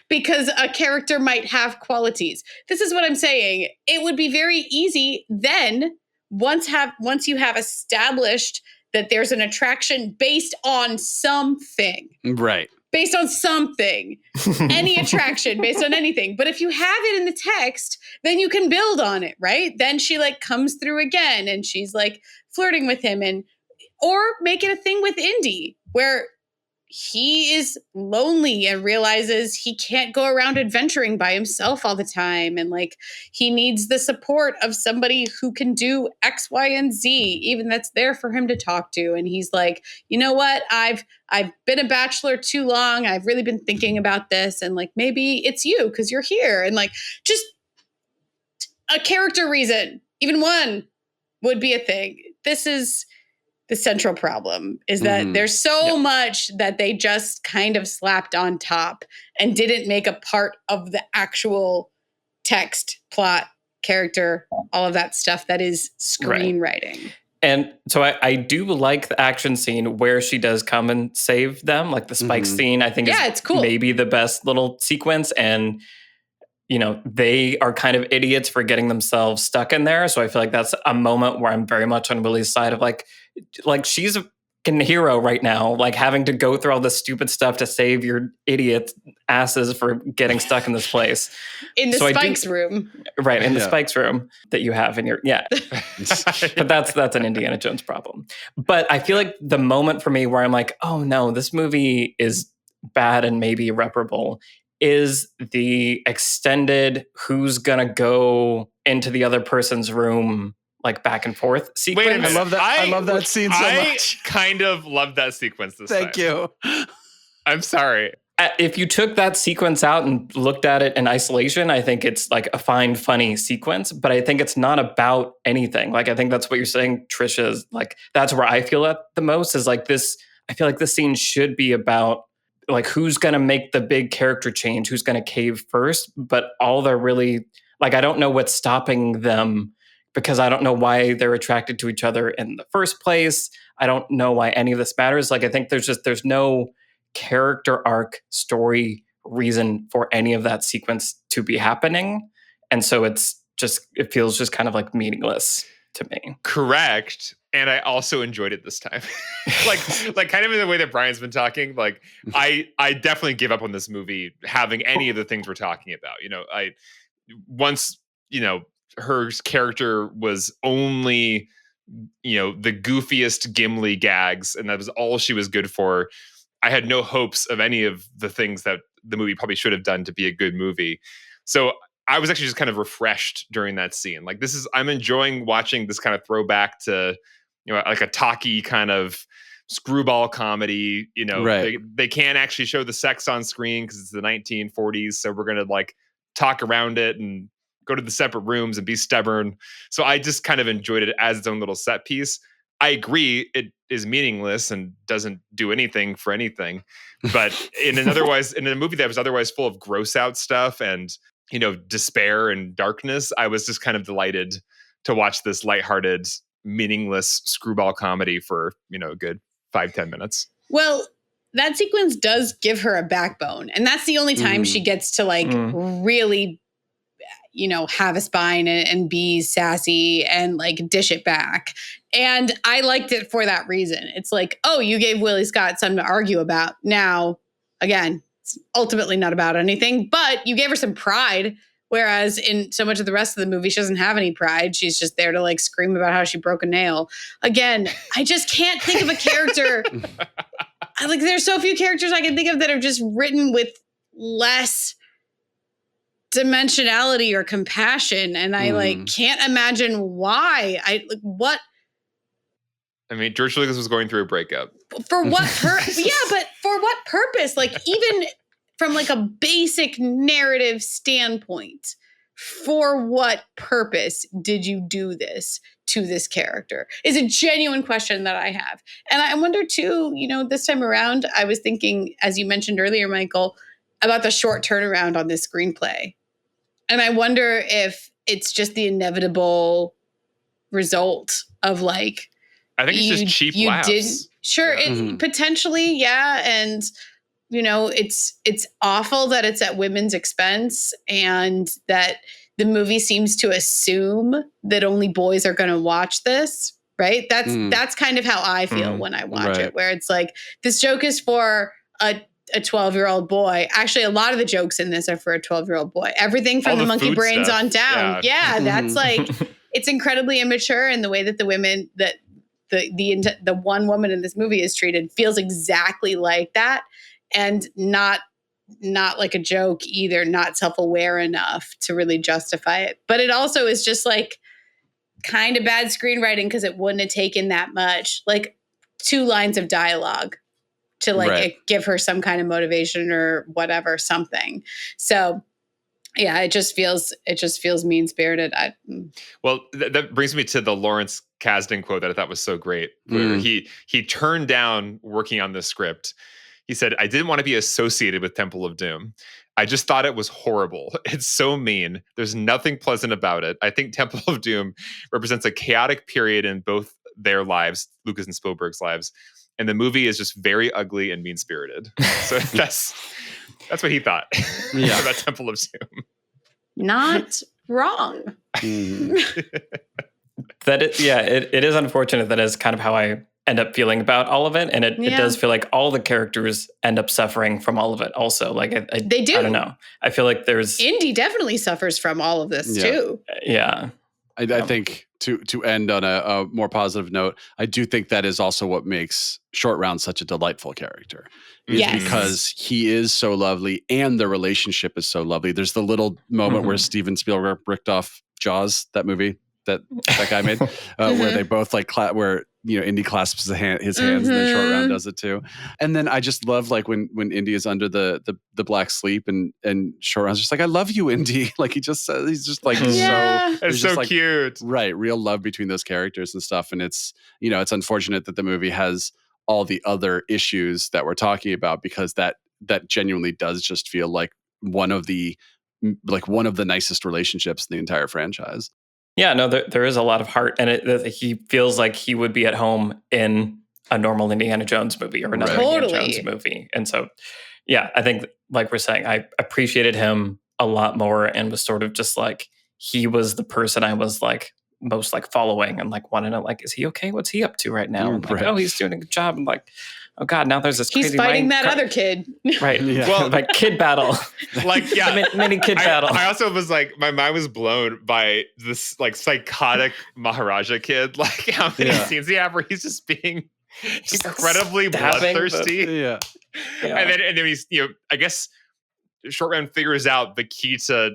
Because a character might have qualities. This is what I'm saying. It would be very easy then, once you have established that there's an attraction based on something. Right. Based on something. Any attraction based on anything. But if you have it in the text, then you can build on it, right? Then she like comes through again and she's like flirting with him or make it a thing with Indy where he is lonely and realizes he can't go around adventuring by himself all the time. And like, he needs the support of somebody who can do X, Y, and Z, even that's there for him to talk to. And he's like, you know what? I've been a bachelor too long. I've really been thinking about this. And like, maybe it's you because you're here. And like, just a character reason, even one would be a thing. This is the central problem is that there's so much that they just kind of slapped on top and didn't make a part of the actual text, plot, character, all of that stuff that is screenwriting. Right. And so I do like the action scene where she does come and save them, like the spike scene, I think it's cool. Maybe the best little sequence. And they are kind of idiots for getting themselves stuck in there. So I feel like that's a moment where I'm very much on Willie's side of like she's a fucking hero right now, like having to go through all this stupid stuff to save your idiot asses for getting stuck in this place. In the Spikes room. Right, in the Spikes room that you have in your, But that's an Indiana Jones problem. But I feel like the moment for me where I'm like, oh no, this movie is bad and maybe irreparable is the extended who's gonna go into the other person's room like back and forth sequence. Wait a minute. I love that scene so much. I kind of love that sequence this time. Thank you. I'm sorry. If you took that sequence out and looked at it in isolation, I think it's like a fine, funny sequence, but I think it's not about anything. Like, I think that's what you're saying, Trisha, is like, that's where I feel it the most is like this. I feel like this scene should be about like who's going to make the big character change, who's going to cave first, but all they're really like, I don't know what's stopping them because I don't know why they're attracted to each other in the first place. I don't know why any of this matters. Like, I think there's no character arc, story, reason for any of that sequence to be happening. And so it feels just kind of like meaningless to me. Correct. And I also enjoyed it this time. like kind of in the way that Brian's been talking, like I definitely give up on this movie having any of the things we're talking about. Once, her character was only, the goofiest Gimli gags, and that was all she was good for. I had no hopes of any of the things that the movie probably should have done to be a good movie. So I was actually just kind of refreshed during that scene. Like I'm enjoying watching this kind of throwback to, like a talky kind of screwball comedy. Right. They can't actually show the sex on screen because it's the 1940s. So we're going to like talk around it and go to the separate rooms and be stubborn. So I just kind of enjoyed it as its own little set piece. I agree it is meaningless and doesn't do anything for anything. But in a movie that was otherwise full of gross out stuff and, despair and darkness, I was just kind of delighted to watch this lighthearted, meaningless screwball comedy for, a good 5-10 minutes. Well, that sequence does give her a backbone. And that's the only time she gets to really, have a spine and be sassy and like dish it back. And I liked it for that reason. It's like, oh, you gave Willie Scott something to argue about. Now, again, it's ultimately not about anything, but you gave her some pride. Whereas in so much of the rest of the movie, she doesn't have any pride. She's just there to like scream about how she broke a nail. Again, I just can't think of a character. There's so few characters I can think of that are just written with less dimensionality or compassion. And I can't imagine why. What? I mean, George Lucas was going through a breakup. For what but for what purpose? Like, even from like a basic narrative standpoint, for what purpose did you do this to this character? Is a genuine question that I have. And I wonder too, this time around, I was thinking, as you mentioned earlier, Michael, about the short turnaround on this screenplay. And I wonder if it's just the inevitable result of like, I think it's just cheap laughs. Potentially, yeah. And, it's awful that it's at women's expense and that the movie seems to assume that only boys are going to watch this, right? That's kind of how I feel when I watch it, where it's like, this joke is for a 12-year-old boy. Actually, a lot of the jokes in this are for a 12-year-old boy. Everything from the monkey brains stuff on down. Yeah, that's like, it's incredibly immature in the way that the women that the one woman in this movie is treated feels exactly like that, and not like a joke either, not self-aware enough to really justify it. But it also is just like kind of bad screenwriting because it wouldn't have taken that much, like 2 lines of dialogue to like give her some kind of motivation or whatever, something. So yeah, it just feels mean-spirited. Well, that brings me to the Lawrence Kasdan quote that I thought was so great, where he turned down working on the script. He said, "I didn't want to be associated with Temple of Doom. I just thought it was horrible. It's so mean. There's nothing pleasant about it. I think Temple of Doom represents a chaotic period in both their lives, Lucas and Spielberg's lives. And the movie is just very ugly and mean-spirited." So that's what he thought about Temple of Doom. Not wrong. It is unfortunate that is kind of how I end up feeling about all of it. And it does feel like all the characters end up suffering from all of it also. Like they do. I don't know. I feel like there's... Indy definitely suffers from all of this too. Yeah. I think to end on a more positive note, I do think that is also what makes Short Round such a delightful character. Yes. Because he is so lovely and the relationship is so lovely. There's the little moment where Steven Spielberg ripped off Jaws, that movie that guy made, where they both like where Indy clasps his hands and then Short Round does it too. And then I just love like when Indy is under the black sleep and Short Round's just like, "I love you, Indy." Like he just says, he's just like so it's so like, cute. Right. Real love between those characters and stuff. And it's, it's unfortunate that the movie has all the other issues that we're talking about, because that genuinely does just feel like one of the nicest relationships in the entire franchise. Yeah, no, there is a lot of heart, and he feels like he would be at home in a normal Indiana Jones movie or another Indiana Jones movie. And so, yeah, I think, like we're saying, I appreciated him a lot more and was sort of just like, he was the person I was like most like following and like want to know, like, is he okay? What's he up to right now? And like, Right. oh, he's doing a good job. And like, oh God, now there's this He's crazy fighting that other kid. Right. Yeah. Well, like kid battle. Like, yeah. Mini kid battle. I also was like, my mind was blown by this like psychotic Maharaja kid. Like how many scenes he have where he's just being incredibly bloodthirsty. Yeah. And then he's, I guess Short Round figures out the key to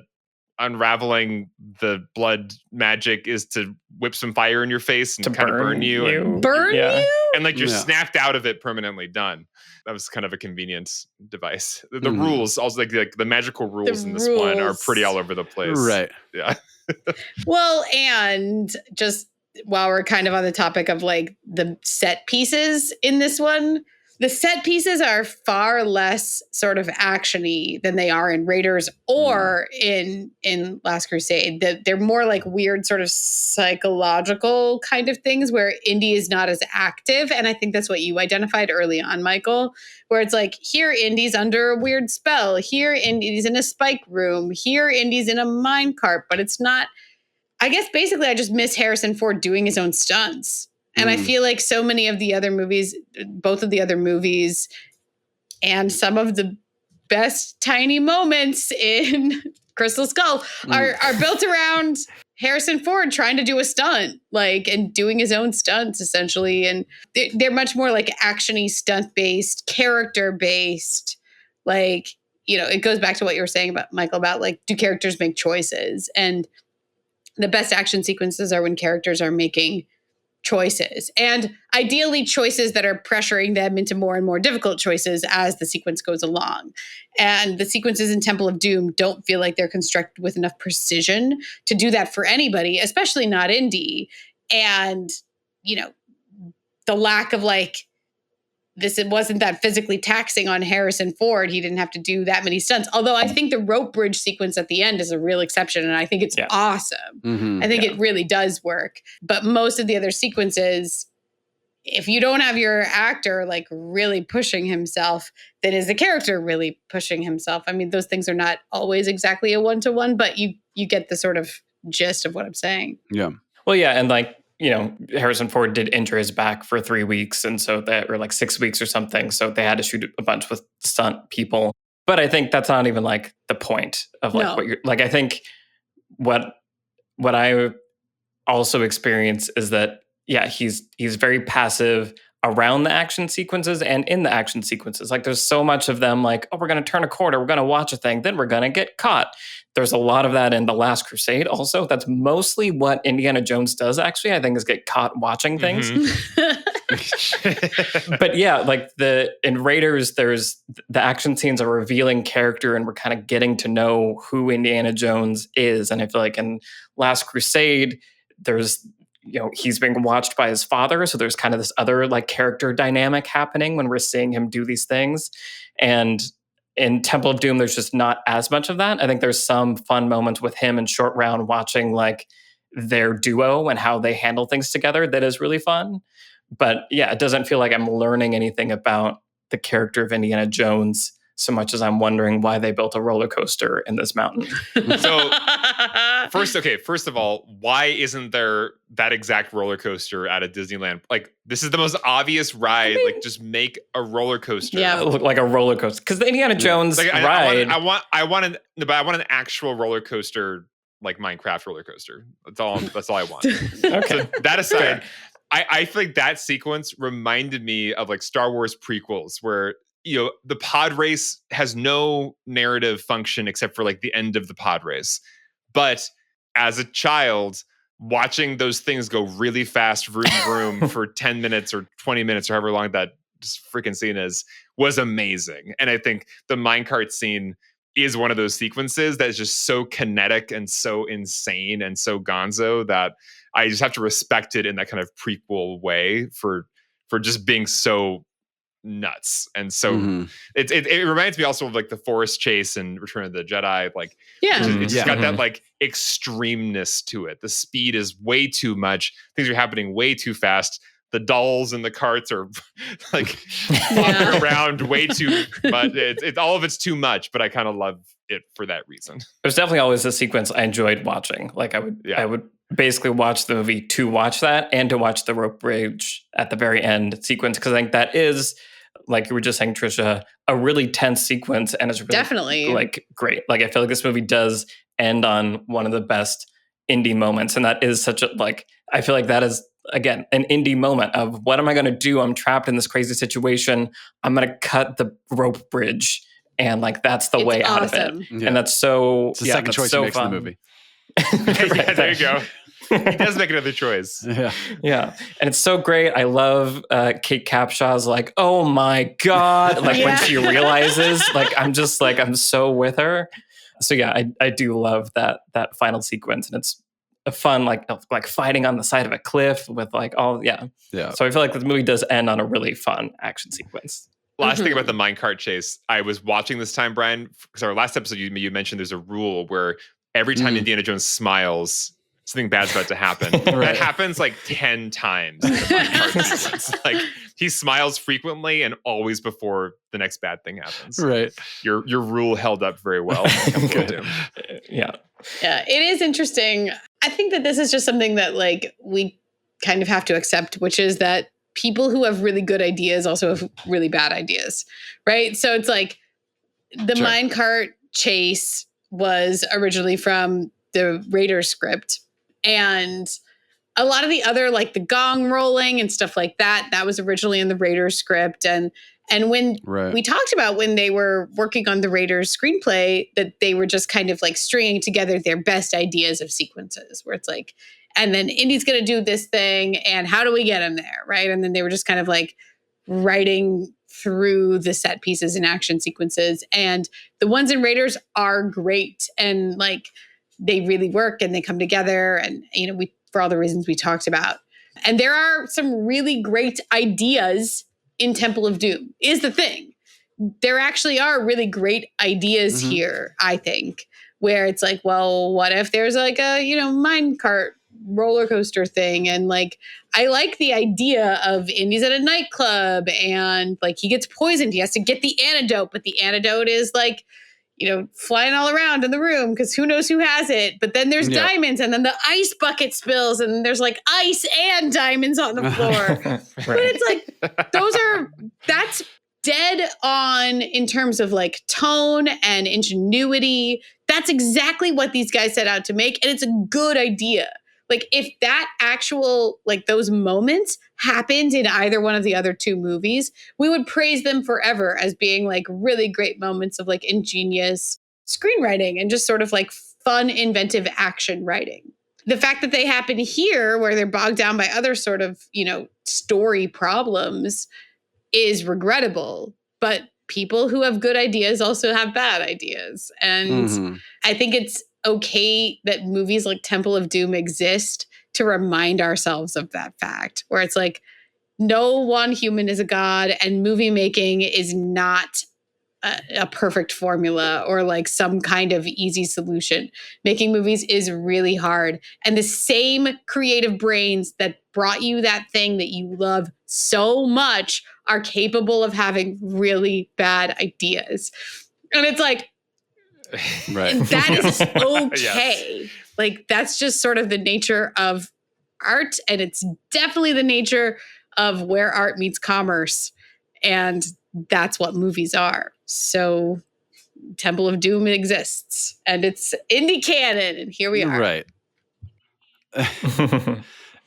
unraveling the blood magic is to whip some fire in your face and kind of burn you. Burn you? And like you're snapped out of it, permanently done. That was kind of a convenience device. The rules, also like the magical rules in this one are pretty all over the place. Right. Yeah. Well, and just while we're kind of on the topic of like the set pieces in this one, the set pieces are far less sort of action-y than they are in Raiders or in Last Crusade. They're more like weird sort of psychological kind of things where Indy is not as active. And I think that's what you identified early on, Michael, where it's like, here Indy's under a weird spell. Here Indy's in a spike room. Here Indy's in a minecart. But it's not, I guess basically I just miss Harrison Ford doing his own stunts. And I feel like so many of the other movies, both of the other movies, and some of the best tiny moments in Crystal Skull are built around Harrison Ford trying to do a stunt, like, and doing his own stunts essentially. And they're much more like action-y, stunt-based, character-based. Like, it goes back to what you were saying about Michael about like, do characters make choices? And the best action sequences are when characters are making choices, and ideally choices that are pressuring them into more and more difficult choices as the sequence goes along. And the sequences in Temple of Doom don't feel like they're constructed with enough precision to do that for anybody, especially not Indy. And, the lack of like, it wasn't that physically taxing on Harrison Ford. He didn't have to do that many stunts. Although I think the rope bridge sequence at the end is a real exception. And I think it's awesome. I think it really does work. But most of the other sequences, if you don't have your actor like really pushing himself, then is the character really pushing himself? I mean, those things are not always exactly a one-to-one, but you get the sort of gist of what I'm saying. Yeah. Well, yeah. And like, Harrison Ford did injure his back for 3 weeks. And so or like 6 weeks or something. So they had to shoot a bunch with stunt people. But I think that's not even like the point of like what you're like. I think what I also experience is that, he's very passive around the action sequences and in the action sequences. Like there's so much of them like, oh, we're going to turn a corner, we're going to watch a thing, then we're going to get caught. There's a lot of that in The Last Crusade also. That's mostly what Indiana Jones does, actually, I think, is get caught watching things. But yeah, like in Raiders, there's the action scenes are revealing character and we're kind of getting to know who Indiana Jones is. And I feel like in Last Crusade, there's he's being watched by his father. So there's kind of this other like character dynamic happening when we're seeing him do these things. And in Temple of Doom, there's just not as much of that. I think there's some fun moments with him and Short Round watching like their duo and how they handle things together. That is really fun. But yeah, it doesn't feel like I'm learning anything about the character of Indiana Jones so much as I'm wondering why they built a roller coaster in this mountain. So first of all, why isn't there that exact roller coaster at a Disneyland? Like, this is the most obvious ride. Like, just make a roller coaster. Yeah, look like a roller coaster. Because the Indiana Jones ride. I want an actual roller coaster, like Minecraft roller coaster. That's all I want. Okay. So that aside, I feel like that sequence reminded me of like Star Wars prequels where the pod race has no narrative function except for like the end of the pod race. But as a child, watching those things go really fast, vroom, vroom for 10 minutes or 20 minutes or however long that just freaking scene is, was amazing. And I think the minecart scene is one of those sequences that is just so kinetic and so insane and so gonzo that I just have to respect it in that kind of prequel way for just being so nuts. And so it reminds me also of like the forest chase and Return of the Jedi. Like, it's just got that like extremeness to it. The speed is way too much. Things are happening way too fast. The dolls and the carts are like flopping around way too much. It's all of it's too much, but I kind of love it for that reason. There's definitely always a sequence I enjoyed watching. Like I would basically watch the movie to watch that and to watch the rope bridge at the very end sequence, because I think that is, like you were just saying, Trisha, a really tense sequence, and it's really Definitely like great. Like I feel like this movie does end on one of the best indie moments, and that is such a like I feel like that is again an indie moment of what am I going to do? I'm trapped in this crazy situation. I'm going to cut the rope bridge, and like that's the way out of it. Yeah. And that's so It's the second choice he makes in the movie. Yeah, there you go. He does make another choice. Yeah. And it's so great. I love Kate Capshaw's like, oh my God. Like when she realizes, like, I'm so with her. So yeah, I do love that final sequence. And it's a fun, like fighting on the side of a cliff with like all, yeah. So I feel like the movie does end on a really fun action sequence. Last thing about the minecart chase, I was watching this time, Brian, because our last episode, you mentioned there's a rule where every time Indiana Jones smiles, something bad's about to happen. That happens like 10 times in the minecart sequence. Like he smiles frequently and always before the next bad thing happens. Right. Your rule held up very well. Yeah. Yeah, it is interesting. I think that this is just something that like we kind of have to accept, which is that people who have really good ideas also have really bad ideas, right? So it's like the minecart chase was originally from the Raiders script, and a lot of the other like the gong rolling and stuff like that was originally in the Raiders script. And when we talked about when they were working on the Raiders screenplay, that they were just kind of like stringing together their best ideas of sequences, where it's like, and then Indy's going to do this thing, and how do we get him there, right? And then they were just kind of like writing through the set pieces and action sequences. And the ones in Raiders are great, and like they really work and they come together, and we for all the reasons we talked about. And there are some really great ideas in Temple of Doom, is the thing. There actually are really great ideas here, I think, where it's like, well, what if there's like a, minecart roller coaster thing? And like, I like the idea of Indy's at a nightclub and like he gets poisoned. He has to get the antidote, but the antidote is like, flying all around in the room because who knows who has it. But then there's diamonds, and then the ice bucket spills, and there's like ice and diamonds on the floor. But it's like, that's dead on in terms of like tone and ingenuity. That's exactly what these guys set out to make. And it's a good idea. Like if that actual, like those moments happened in either one of the other two movies, we would praise them forever as being like really great moments of like ingenious screenwriting and just sort of like fun, inventive action writing. The fact that they happen here where they're bogged down by other sort of, story problems is regrettable, but people who have good ideas also have bad ideas. And I think it's okay that movies like Temple of Doom exist to remind ourselves of that fact, where it's like no one human is a god, and movie making is not a perfect formula or like some kind of easy solution. Making movies is really hard, and the same creative brains that brought you that thing that you love so much are capable of having really bad ideas. And it's like, that is okay. Yes. Like that's just sort of the nature of art, and it's definitely the nature of where art meets commerce, and that's what movies are. So Temple of Doom exists, and it's indie canon, and here we are. Right.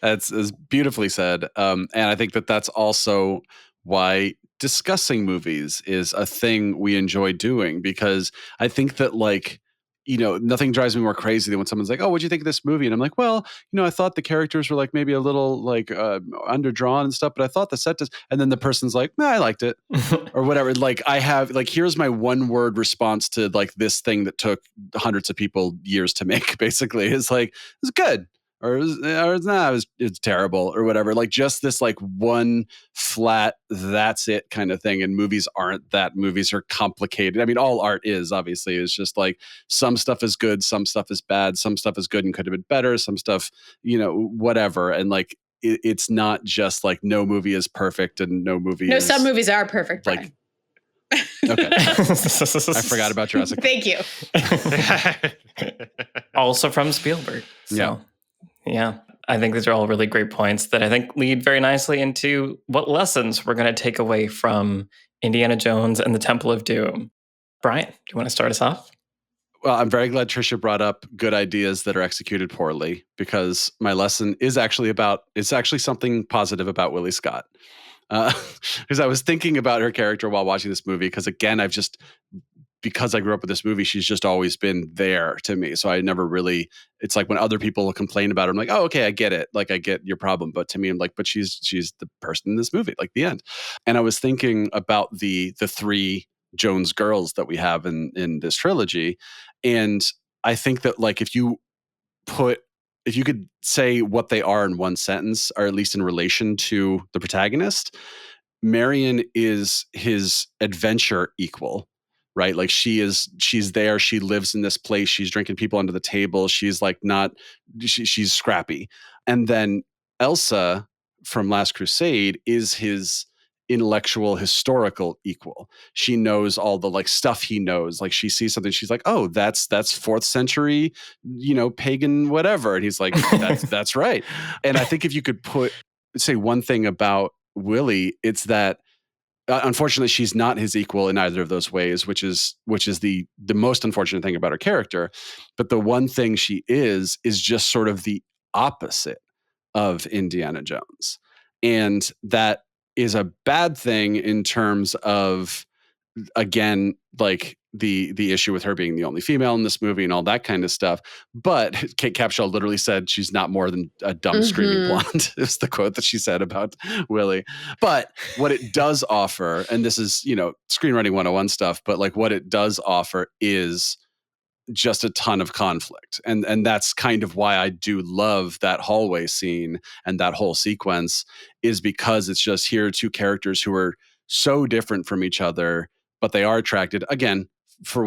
That's beautifully said, and I think that's also why discussing movies is a thing we enjoy doing, because I think that like, nothing drives me more crazy than when someone's like, oh, what'd you think of this movie? And I'm like, well, I thought the characters were like maybe a little like underdrawn and stuff, but I thought the set does. And then the person's like, I liked it or whatever. Like I have like, here's my one word response to like this thing that took hundreds of people years to make, basically. Is like, it's good. Or it's terrible or whatever. Like just this like one flat, that's it kind of thing. And movies aren't that. Movies are complicated. I mean, all art is obviously. It's just like some stuff is good, some stuff is bad, some stuff is good and could have been better, some stuff, whatever. And like it's not just like no movie is perfect and no movie is... some movies are perfect, Brian. Okay. I forgot about Jurassic. Thank you. Also from Spielberg. So. Yeah. Yeah, I think these are all really great points that I think lead very nicely into what lessons we're going to take away from Indiana Jones and the Temple of Doom. Brian, do you want to start us off? Well, I'm very glad Trisha brought up good ideas that are executed poorly, because my lesson is actually something positive about Willie Scott. Because I was thinking about her character while watching this movie, because again, because I grew up with this movie, she's just always been there to me. So I never really, it's like when other people complain about her, I'm like, oh, okay, I get it. Like, I get your problem. But to me, I'm like, but she's the person in this movie, like the end. And I was thinking about the three Jones girls that we have in this trilogy. And I think that like, if you could say what they are in one sentence, or at least in relation to the protagonist, Marion is his adventure equal, right? Like she's there, she lives in this place, she's drinking people under the table, she's like she's scrappy. And then Elsa from Last Crusade is his intellectual historical equal. She knows all the like stuff he knows. Like she sees something, she's like, oh, that's 4th century, pagan whatever. And he's like, that's right. And I think if you could say one thing about Willie, it's that unfortunately she's not his equal in either of those ways, which is the most unfortunate thing about her character. But the one thing she is just sort of the opposite of Indiana Jones. And that is a bad thing in terms of, again, like the issue with her being the only female in this movie and all that kind of stuff. But Kate Capshaw literally said she's not more than a dumb screaming blonde. Is the quote that she said about Willie. But what it does offer, and this is, screenwriting 101 stuff, but like what it does offer is just a ton of conflict. And that's kind of why I do love that hallway scene and that whole sequence, is because it's just here are two characters who are so different from each other, but they are attracted, again, for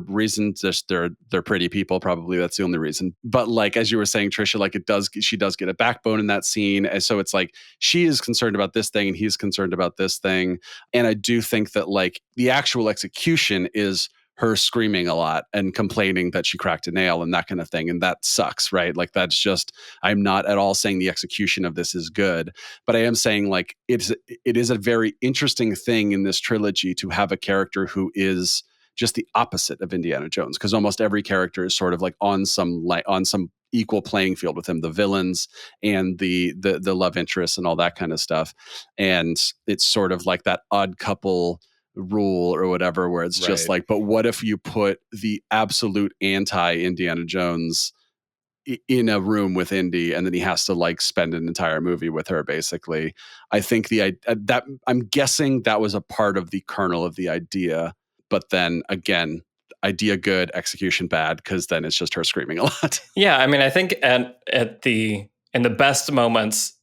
reasons, just they're pretty people, probably that's the only reason. But like, as you were saying, Trisha, like she does get a backbone in that scene. And so it's like, she is concerned about this thing and he's concerned about this thing. And I do think that like the actual execution is her screaming a lot and complaining that she cracked a nail and that kind of thing. And that sucks, right? Like that's just, I'm not at all saying the execution of this is good, but I am saying like, it is a very interesting thing in this trilogy to have a character who is just the opposite of Indiana Jones, because almost every character is sort of like on some equal playing field with him, the villains and the love interests and all that kind of stuff. And it's sort of like that odd couple rule or whatever, where it's just like, but what if you put the absolute anti-Indiana Jones in a room with Indy, and then he has to like spend an entire movie with her, basically. I think that I'm guessing that was a part of the kernel of the idea, but then again, idea good, execution bad, because then it's just her screaming a lot. Yeah, I mean, I think in the best moments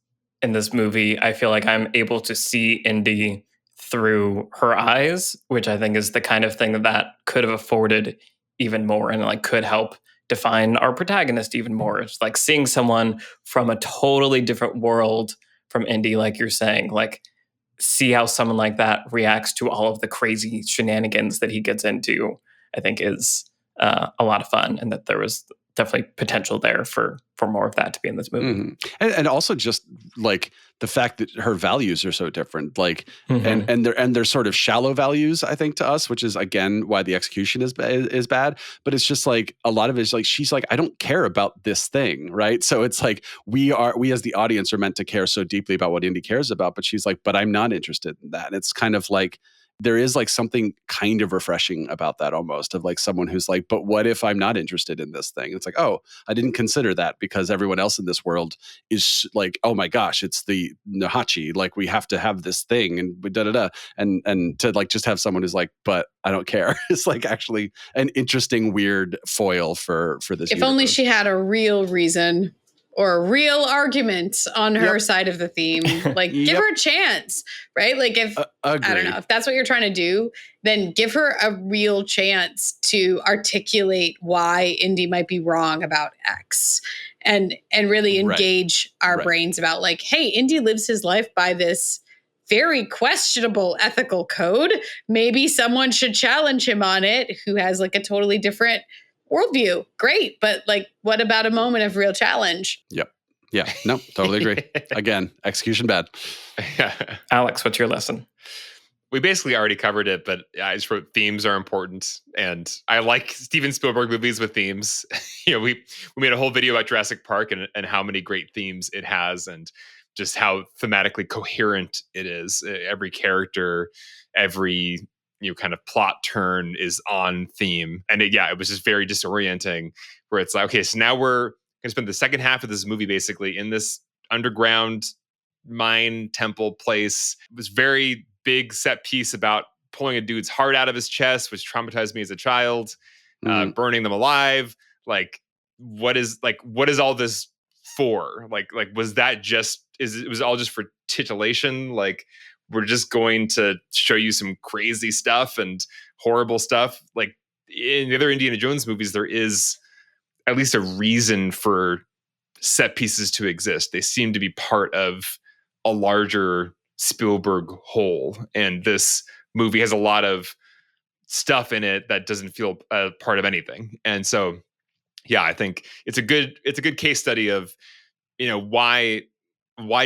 in this movie, I feel like I'm able to see Indy through her eyes, which I think is the kind of thing that could have afforded even more and like could help define our protagonist even more. It's like seeing someone from a totally different world from Indy, like you're saying, like see how someone like that reacts to all of the crazy shenanigans that he gets into, I think is a lot of fun, and that there was definitely potential there for more of that to be in this movie. Mm-hmm. And also just like the fact that her values are so different, like, and they're sort of shallow values, I think, to us, which is again why the execution is bad. But it's just like a lot of it is like, she's like, I don't care about this thing, right? So it's like we as the audience are meant to care so deeply about what Indy cares about, but she's like, but I'm not interested in that. And it's kind of like, there is like something kind of refreshing about that, almost, of like someone who's like, but what if I'm not interested in this thing? It's like, oh, I didn't consider that, because everyone else in this world is like, oh my gosh, it's the Nahachi, like we have to have this thing and and to like just have someone who's like, but I don't care. It's like actually an interesting, weird foil for this. If universe. only she had a real reason or a real argument on her side of the theme. Like, give her a chance, right? Like, if I don't know, if that's what you're trying to do, then give her a real chance to articulate why Indy might be wrong about X, and really engage our brains about like, hey, Indy lives his life by this very questionable ethical code. Maybe someone should challenge him on it who has like a totally different worldview. Great. But like, what about a moment of real challenge? Yep. Yeah. No, totally agree. Again, execution bad. Alex, what's your lesson? We basically already covered it, but I just wrote themes are important. And I like Steven Spielberg movies with themes. We made a whole video about Jurassic Park and how many great themes it has and just how thematically coherent it is. Every character, every kind of plot turn is on theme. And it was just very disorienting where it's like, okay, so now we're going to spend the second half of this movie basically in this underground mine temple place. It was very big set piece about pulling a dude's heart out of his chest, which traumatized me as a child, burning them alive. Like, what is all this for? Like, was that it was all just for titillation? Like, we're just going to show you some crazy stuff and horrible stuff. Like in the other Indiana Jones movies, there is at least a reason for set pieces to exist. They seem to be part of a larger Spielberg whole, and this movie has a lot of stuff in it that doesn't feel a part of anything. And so, I think it's a good case study of why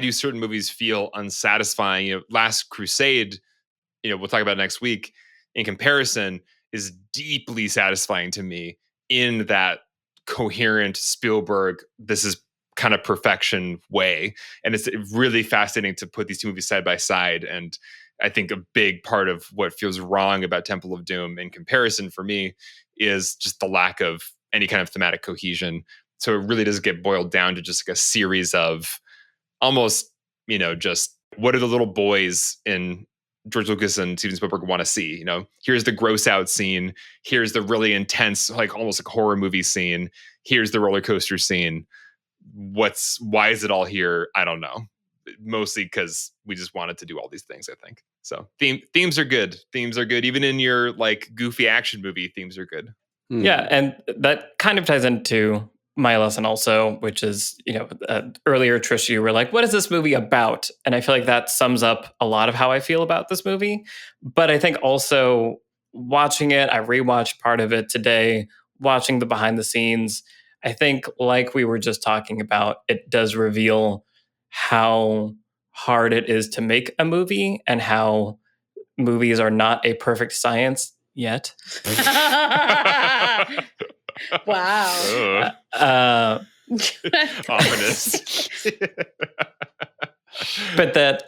do certain movies feel unsatisfying. Last Crusade, we'll talk about next week, in comparison, is deeply satisfying to me in that coherent Spielberg, this is kind of perfection way. And it's really fascinating to put these two movies side by side. And I think a big part of what feels wrong about Temple of Doom in comparison for me is just the lack of any kind of thematic cohesion. So it really does get boiled down to just like a series of almost, just what do the little boys in George Lucas and Steven Spielberg want to see? Here's the gross out scene. Here's the really intense, like almost like horror movie scene. Here's the roller coaster scene. Why is it all here? I don't know. Mostly because we just wanted to do all these things, I think. So themes are good. Themes are good. Even in your like goofy action movie, themes are good. Yeah. And that kind of ties into my lesson also, which is, earlier, Trish, you were like, what is this movie about? And I feel like that sums up a lot of how I feel about this movie. But I think also watching it, I rewatched part of it today, watching the behind the scenes. I think, like we were just talking about, it does reveal how hard it is to make a movie and how movies are not a perfect science yet. Wow. Ominous. But that,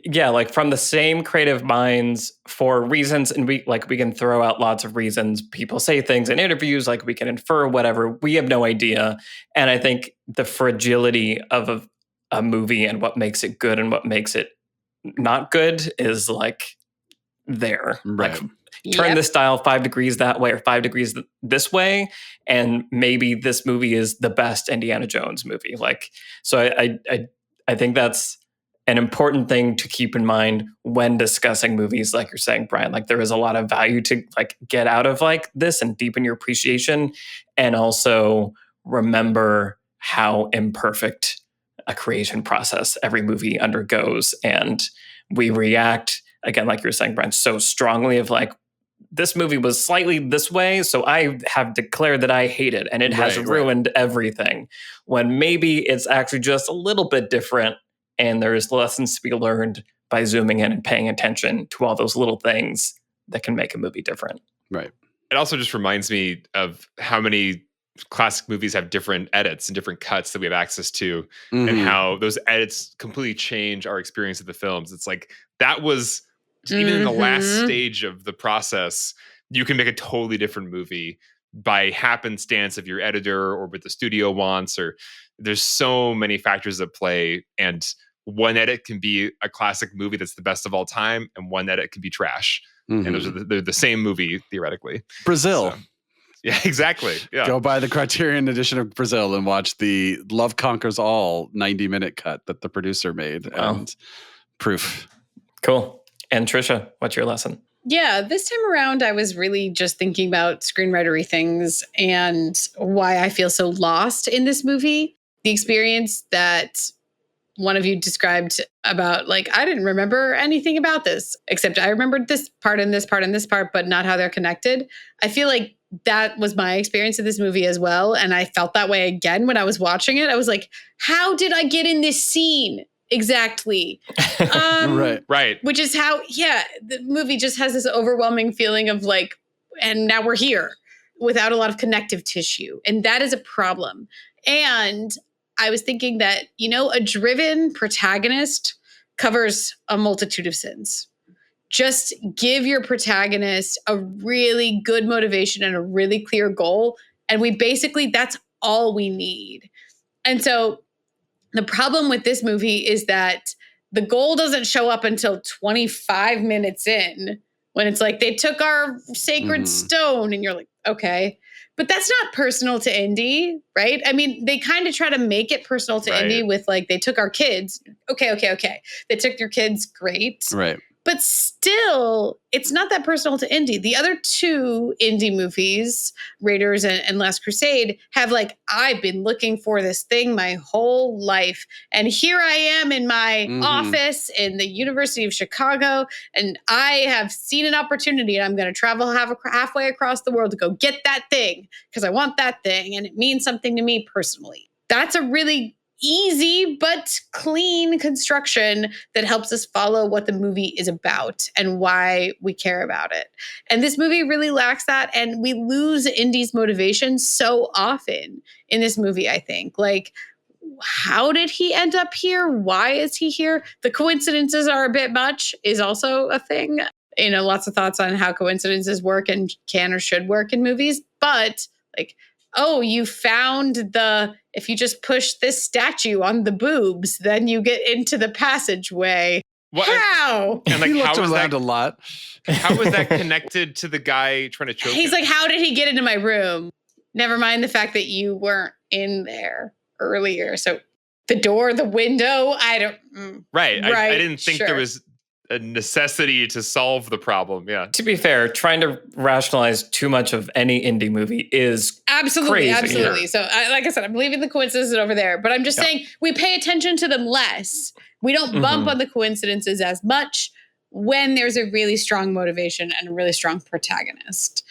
like from the same creative minds for reasons, and we can throw out lots of reasons. People say things in interviews, like we can infer whatever. We have no idea. And I think the fragility of a movie and what makes it good and what makes it not good is like there. Right. Like, turn this dial 5 degrees that way or 5 degrees this way, and maybe this movie is the best Indiana Jones movie. Like, so I think that's an important thing to keep in mind when discussing movies. Like you're saying, Brian, like there is a lot of value to like get out of like this and deepen your appreciation, and also remember how imperfect a creation process every movie undergoes, and we react again, like you're saying, Brian, so strongly of like, this movie was slightly this way, so I have declared that I hate it, and it has ruined everything. When maybe it's actually just a little bit different, and there's lessons to be learned by zooming in and paying attention to all those little things that can make a movie different. Right. It also just reminds me of how many classic movies have different edits and different cuts that we have access to, and how those edits completely change our experience of the films. It's like that was even in the last stage of the process, you can make a totally different movie by happenstance of your editor or what the studio wants, or there's so many factors at play. And one edit can be a classic movie that's the best of all time, and one edit can be trash. And those are they're the same movie theoretically. Brazil. So, yeah, exactly. Yeah. Go buy the Criterion edition of Brazil and watch the Love Conquers All 90-minute cut that the producer made. Wow. And proof. Cool. And Trisha, what's your lesson? Yeah, this time around, I was really just thinking about screenwritery things and why I feel so lost in this movie. The experience that one of you described about, like, I didn't remember anything about this, except I remembered this part and this part and this part, but not how they're connected. I feel like that was my experience of this movie as well. And I felt that way again when I was watching it. I was like, how did I get in this scene? Exactly. Right. Which is how, the movie just has this overwhelming feeling of like, and now we're here without a lot of connective tissue. And that is a problem. And I was thinking that, a driven protagonist covers a multitude of sins. Just give your protagonist a really good motivation and a really clear goal. And that's all we need. And so the problem with this movie is that the goal doesn't show up until 25 minutes in, when it's like, they took our sacred stone, and you're like, okay. But that's not personal to Indy, right? I mean, they kind of try to make it personal to Indy with like, they took our kids. Okay. They took your kids, great. Right. But still, it's not that personal to Indy. The other two Indy movies, Raiders and Last Crusade, have like, I've been looking for this thing my whole life. And here I am in my office in the University of Chicago. And I have seen an opportunity, and I'm going to travel halfway across the world to go get that thing because I want that thing. And it means something to me personally. That's a really easy but clean construction that helps us follow what the movie is about and why we care about it. And this movie really lacks that, and we lose Indy's motivation so often in this movie, I think. Like, how did he end up here? Why is he here? The coincidences are a bit much is also a thing. Lots of thoughts on how coincidences work and can or should work in movies, but like, oh, you found if you just push this statue on the boobs, then you get into the passageway. How? And like, how was that a lot? How was that connected to the guy trying to choke He's him? like, how did he get into my room? Never mind the fact that you weren't in there earlier. So the door, the window, I don't. Right. I didn't think there was a necessity to solve the problem. Yeah. To be fair, trying to rationalize too much of any indie movie is absolutely crazy. Yeah. So like I said, I'm leaving the coincidences over there, but I'm just saying we pay attention to them less. We don't bump on the coincidences as much when there's a really strong motivation and a really strong protagonist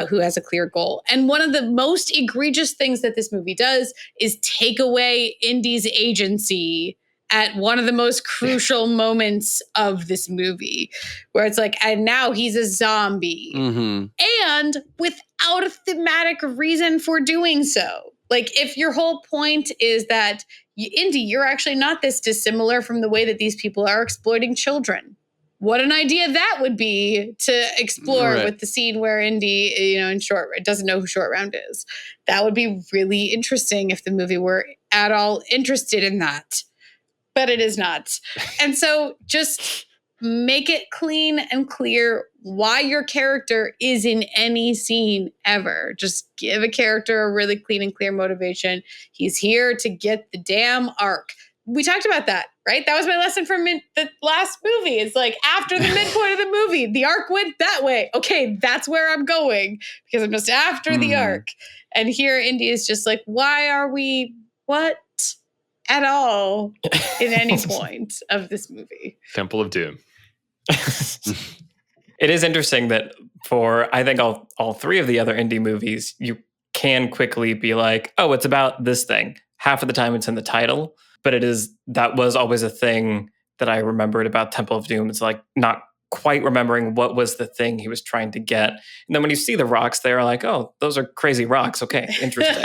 who has a clear goal. And one of the most egregious things that this movie does is take away Indy's agency at one of the most crucial moments of this movie, where it's like, and now he's a zombie. And without a thematic reason for doing so. Like, if your whole point is that, Indy, you're actually not this dissimilar from the way that these people are exploiting children. What an idea that would be to explore with the scene where Indy, in short, doesn't know who Short Round is. That would be really interesting if the movie were at all interested in that. But it is not. And so just make it clean and clear why your character is in any scene ever. Just give a character a really clean and clear motivation. He's here to get the damn arc. We talked about that, right? That was my lesson from the last movie. It's like, after the midpoint of the movie, the arc went that way. Okay, that's where I'm going because I'm just after the arc. And here Indy is just like, why are we, what? At all in any point of this movie. Temple of Doom. It is interesting that for, I think, all three of the other indie movies, you can quickly be like, oh, it's about this thing. Half of the time it's in the title, but that was always a thing that I remembered about Temple of Doom. It's like not quite remembering what was the thing he was trying to get. And then when you see the rocks, they're like, oh, those are crazy rocks. Okay, interesting.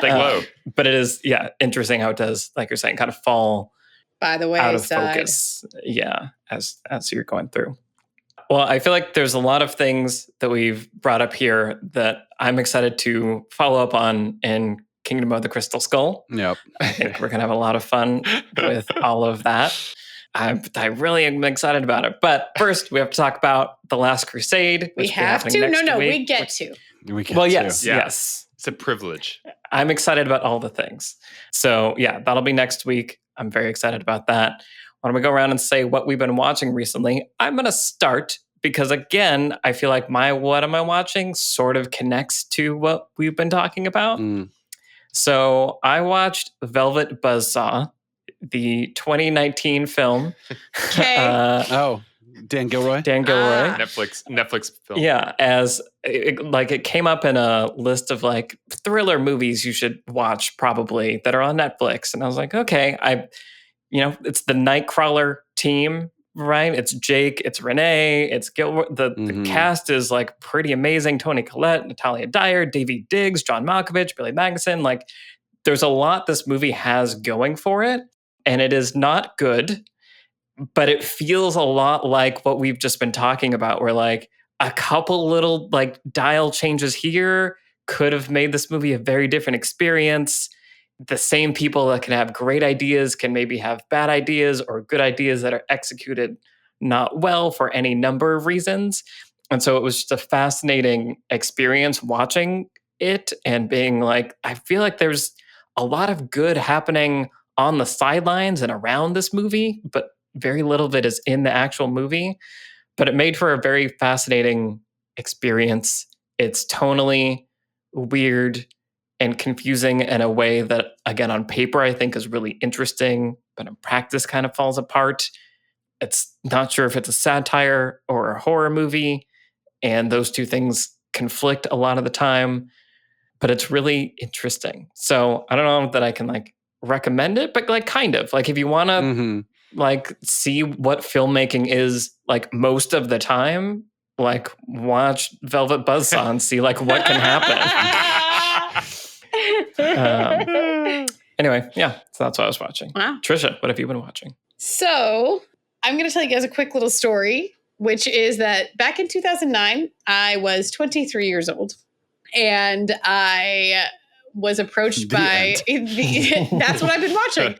Whoa. But it is, interesting how it does, like you're saying, kind of fall by the way out of focus. Yeah, as you're going through. Well, I feel like there's a lot of things that we've brought up here that I'm excited to follow up on in Kingdom of the Crystal Skull. Yep. I think we're going to have a lot of fun with all of that. I really am excited about it. But first, we have to talk about The Last Crusade. We have to? No, we get to. Yes. It's a privilege. I'm excited about all the things. So, that'll be next week. I'm very excited about that. Why don't we go around and say what we've been watching recently? I'm going to start because, again, I feel like my what am I watching sort of connects to what we've been talking about. So I watched Velvet Buzzsaw, the 2019 film. Okay. Dan Gilroy. Dan Gilroy. Netflix film. Yeah, as it came up in a list of like thriller movies you should watch probably that are on Netflix, and I was like, okay, it's the Nightcrawler team, right? It's Jake, it's Renee, it's Gilroy. The cast is like pretty amazing. Toni Collette, Natalia Dyer, Davy Diggs, John Malkovich, Billy Magnuson. Like, there's a lot this movie has going for it, and it is not good. But it feels a lot like what we've just been talking about, where like a couple little like dial changes here could have made this movie a very different experience. The same people that can have great ideas can maybe have bad ideas or good ideas that are executed not well for any number of reasons. And so it was just a fascinating experience watching it and being like, I feel like there's a lot of good happening on the sidelines and around this movie, but very little of it is in the actual movie. But it made for a very fascinating experience. It's tonally weird and confusing in a way that, again, on paper, I think is really interesting, but in practice kind of falls apart. It's not sure if it's a satire or a horror movie, and those two things conflict a lot of the time, but it's really interesting. So I don't know that I can like recommend it, but like kind of like if you want to like see what filmmaking is like most of the time, like watch Velvet Buzzsaw and see like what can happen. Anyway, yeah, so that's what I was watching. Wow. Trisha, what have you been watching? So I'm going to tell you guys a quick little story, which is that back in 2009, I was 23 years old, and I was approached by that's what I've been watching.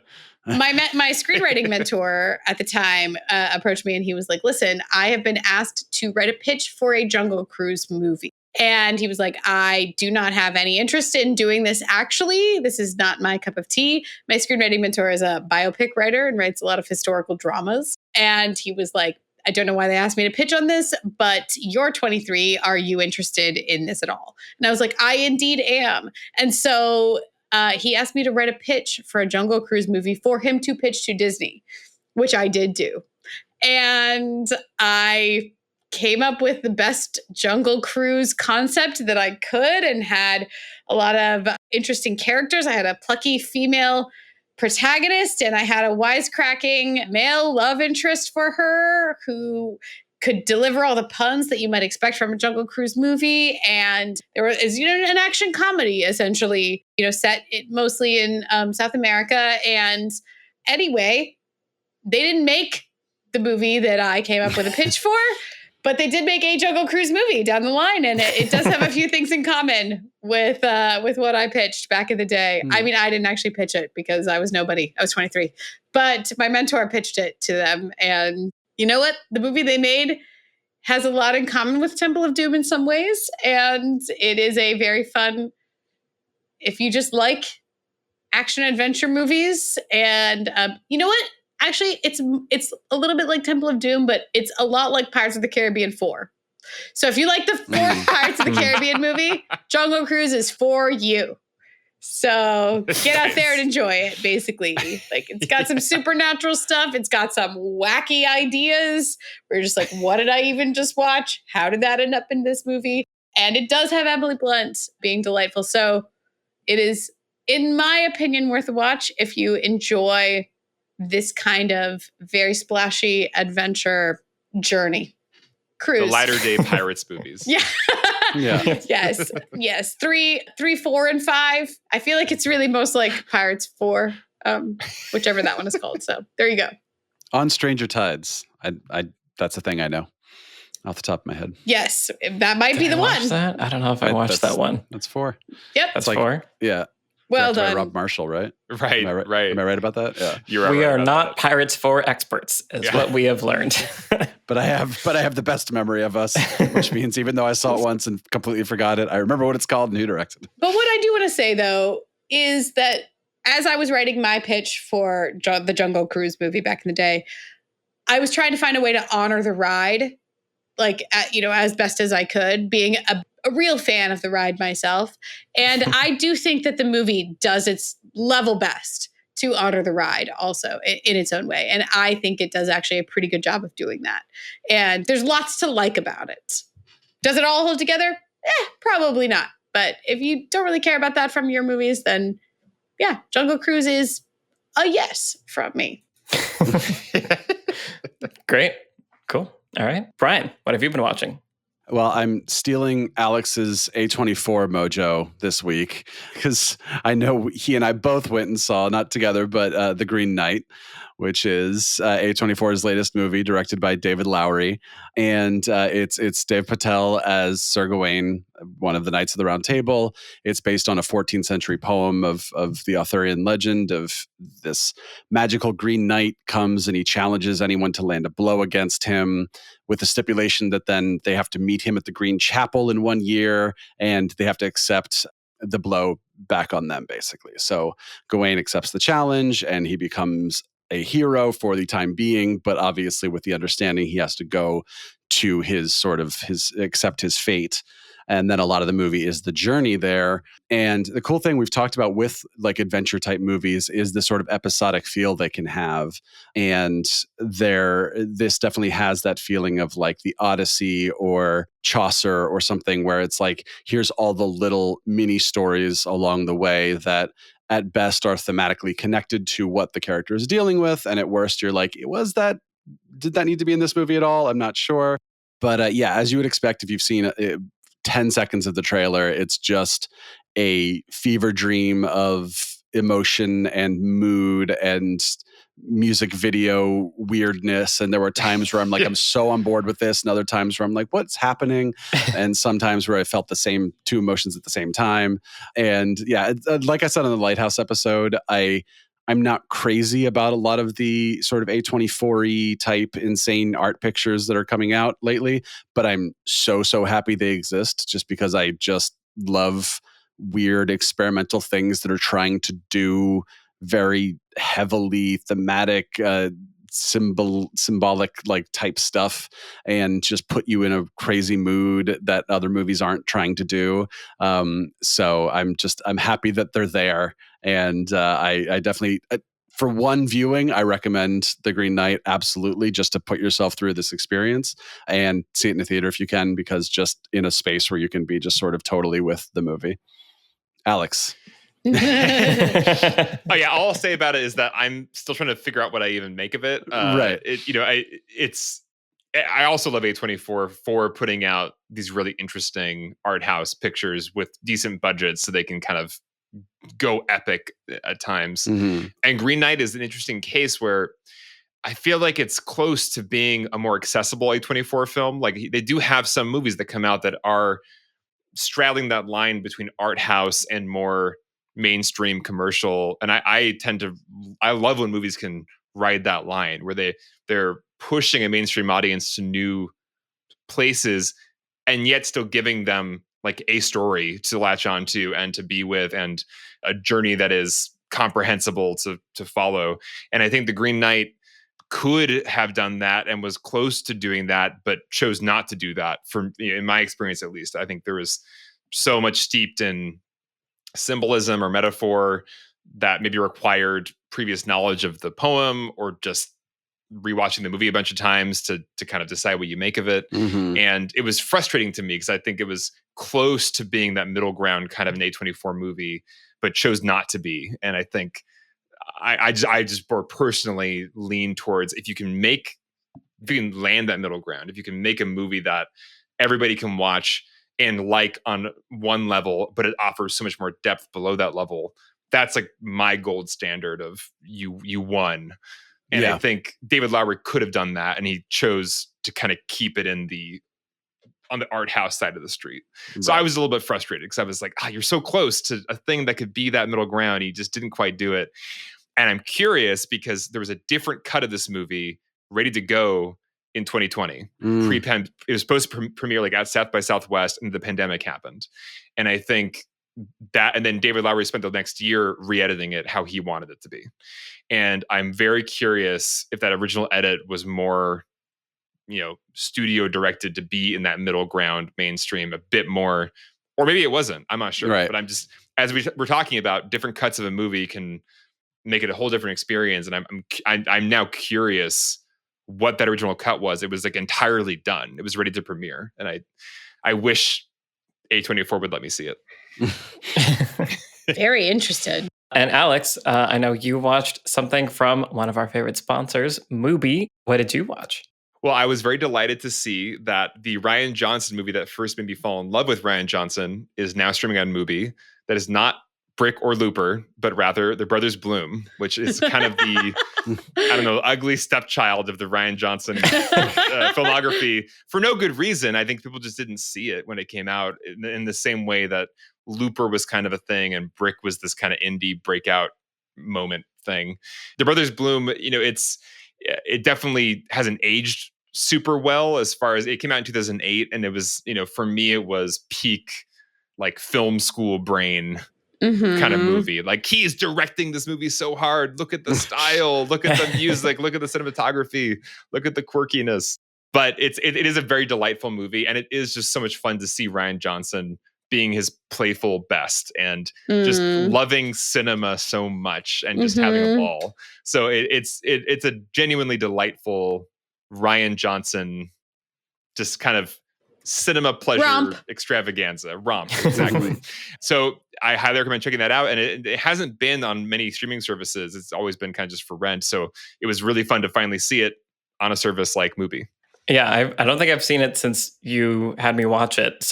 My screenwriting mentor at the time approached me, and he was like, listen, I have been asked to write a pitch for a Jungle Cruise movie. And he was like, I do not have any interest in doing this. Actually, this is not my cup of tea. My screenwriting mentor is a biopic writer and writes a lot of historical dramas. And he was like, I don't know why they asked me to pitch on this, but you're 23. Are you interested in this at all? And I was like, I indeed am. And so he asked me to write a pitch for a Jungle Cruise movie for him to pitch to Disney, which I did do. And I came up with the best Jungle Cruise concept that I could and had a lot of interesting characters. I had a plucky female protagonist, and I had a wisecracking male love interest for her who could deliver all the puns that you might expect from a Jungle Cruise movie. And there was, an action comedy, essentially, set mostly in South America. And anyway, they didn't make the movie that I came up with a pitch for, but they did make a Jungle Cruise movie down the line. And it does have a few things in common with what I pitched back in the day. I mean, I didn't actually pitch it because I was nobody. I was 23. But my mentor pitched it to them. And you know what? The movie they made has a lot in common with Temple of Doom in some ways. And it is a very fun, if you just like action adventure movies. And you know what? Actually, it's a little bit like Temple of Doom, but it's a lot like Pirates of the Caribbean 4. So if you like the fourth Pirates of the Caribbean movie, Jungle Cruise is for you. So get out there and enjoy it, basically. Like, it's got some supernatural stuff. It's got some wacky ideas. We're just like, what did I even just watch? How did that end up in this movie? And it does have Emily Blunt being delightful. So it is, in my opinion, worth a watch if you enjoy this kind of very splashy adventure journey. Cruise. The lighter day Pirates movies. Yeah. Yeah. Yes. 3, 4, and 5. I feel like it's really most like Pirates 4, whichever that one is called. So there you go. On Stranger Tides. I that's a thing I know off the top of my head. Yes, that might be the one. That? I don't know if I watched that one. That's 4. Yep. That's like 4? Yeah. Well Directed by done. Rob Marshall, right? Right. Am I right about that? Yeah. You're We right are about not that. Pirates 4 experts, is what we have learned. But I have the best memory of us, which means even though I saw it once and completely forgot it, I remember what it's called and who directed it. But what I do want to say, though, is that as I was writing my pitch for the Jungle Cruise movie back in the day, I was trying to find a way to honor the ride, like, as best as I could, being a real fan of the ride myself. And I do think that the movie does its level best to honor the ride also in its own way. And I think it does actually a pretty good job of doing that. And there's lots to like about it. Does it all hold together? Probably not. But if you don't really care about that from your movies, then yeah, Jungle Cruise is a yes from me. Great. Cool. All right. Brian, what have you been watching? Well, I'm stealing Alex's A24 mojo this week because I know he and I both went and saw, not together, but The Green Knight, which is A24's latest movie directed by David Lowery. And it's Dev Patel as Sir Gawain, one of the Knights of the Round Table. It's based on a 14th century poem of the Arthurian legend of this magical Green Knight comes and he challenges anyone to land a blow against him, with the stipulation that then they have to meet him at the Green Chapel in 1 year and they have to accept the blow back on them, basically. So Gawain accepts the challenge and he becomes a hero for the time being, but obviously with the understanding he has to go to accept his fate. And then a lot of the movie is the journey there. And the cool thing we've talked about with like adventure type movies is the sort of episodic feel they can have. And this definitely has that feeling of like the Odyssey or Chaucer or something where it's like, here's all the little mini stories along the way that at best are thematically connected to what the character is dealing with. And at worst, you're like, did that need to be in this movie at all? I'm not sure. But yeah, as you would expect, if you've seen 10 seconds of the trailer, it's just a fever dream of emotion and mood and music video weirdness. And there were times where I'm like, I'm so on board with this, and other times where I'm like, what's happening? And sometimes where I felt the same two emotions at the same time. And yeah, like I said on the Lighthouse episode, I'm not crazy about a lot of the sort of A24-y type insane art pictures that are coming out lately, but I'm so happy they exist just because I just love weird experimental things that are trying to do very heavily thematic, symbolic like type stuff and just put you in a crazy mood that other movies aren't trying to do. So I'm happy that they're there. And I definitely, for one viewing, I recommend The Green Knight absolutely, just to put yourself through this experience and see it in a theater if you can, because just in a space where you can be just sort of totally with the movie. Alex. Oh yeah, all I'll say about it is that I'm still trying to figure out what I even make of it. Right. I also love A24 for putting out these really interesting art house pictures with decent budgets so they can kind of go epic at times. Mm-hmm. And Green Knight is an interesting case where I feel like it's close to being a more accessible A24 film. Like they do have some movies that come out that are straddling that line between art house and more mainstream commercial. And I love when movies can ride that line where they're pushing a mainstream audience to new places and yet still giving them like a story to latch onto and to be with and a journey that is comprehensible to follow. And I think The Green Knight could have done that and was close to doing that, but chose not to do that. In my experience, at least, I think there was so much steeped in symbolism or metaphor that maybe required previous knowledge of the poem or just rewatching the movie a bunch of times to kind of decide what you make of it. Mm-hmm. And it was frustrating to me because I think it was close to being that middle ground kind of an A24 movie, but chose not to be. And I think I just more personally lean towards if you can land that middle ground, if you can make a movie that everybody can watch and like on one level, but it offers so much more depth below that level. That's like my gold standard of you won. And I think David Lowery could have done that, and he chose to kind of keep it on the art house side of the street. Right. So I was a little bit frustrated because I was like, you're so close to a thing that could be that middle ground. He just didn't quite do it. And I'm curious because there was a different cut of this movie ready to go in 2020. It was supposed to premiere like at South by Southwest, and the pandemic happened. And I think that, and then David Lowery spent the next year re-editing it how he wanted it to be. And I'm very curious if that original edit was more, studio directed to be in that middle ground mainstream a bit more, or maybe it wasn't. I'm not sure. Right. But I'm just, as we're talking about, different cuts of a movie can make it a whole different experience. And I'm now curious what that original cut was. It was like entirely done. It was ready to premiere, and I wish A24 would let me see it. Very interested. And Alex, I know you watched something from one of our favorite sponsors, Mubi. What did you watch? Well, I was very delighted to see that the Rian Johnson movie that first made me fall in love with Rian Johnson is now streaming on Mubi. That is not Brick or Looper, but rather The Brothers Bloom, which is kind of the, I don't know, ugly stepchild of the Rian Johnson filmography for no good reason. I think people just didn't see it when it came out in the same way that Looper was kind of a thing and Brick was this kind of indie breakout moment thing. The Brothers Bloom, it definitely hasn't aged super well as far as it came out in 2008. And it was, for me, it was peak like film school brain kind of movie. Like, he's directing this movie so hard. Look at the style, look at the music, look at the cinematography, look at the quirkiness. But it is a very delightful movie. And it is just so much fun to see Rian Johnson being his playful best and just loving cinema so much and just having a ball. So it's a genuinely delightful Rian Johnson, just kind of cinema pleasure extravaganza romp. Exactly. So I highly recommend checking that out. And it hasn't been on many streaming services. It's always been kind of just for rent. So it was really fun to finally see it on a service like Mubi. Yeah, I don't think I've seen it since you had me watch it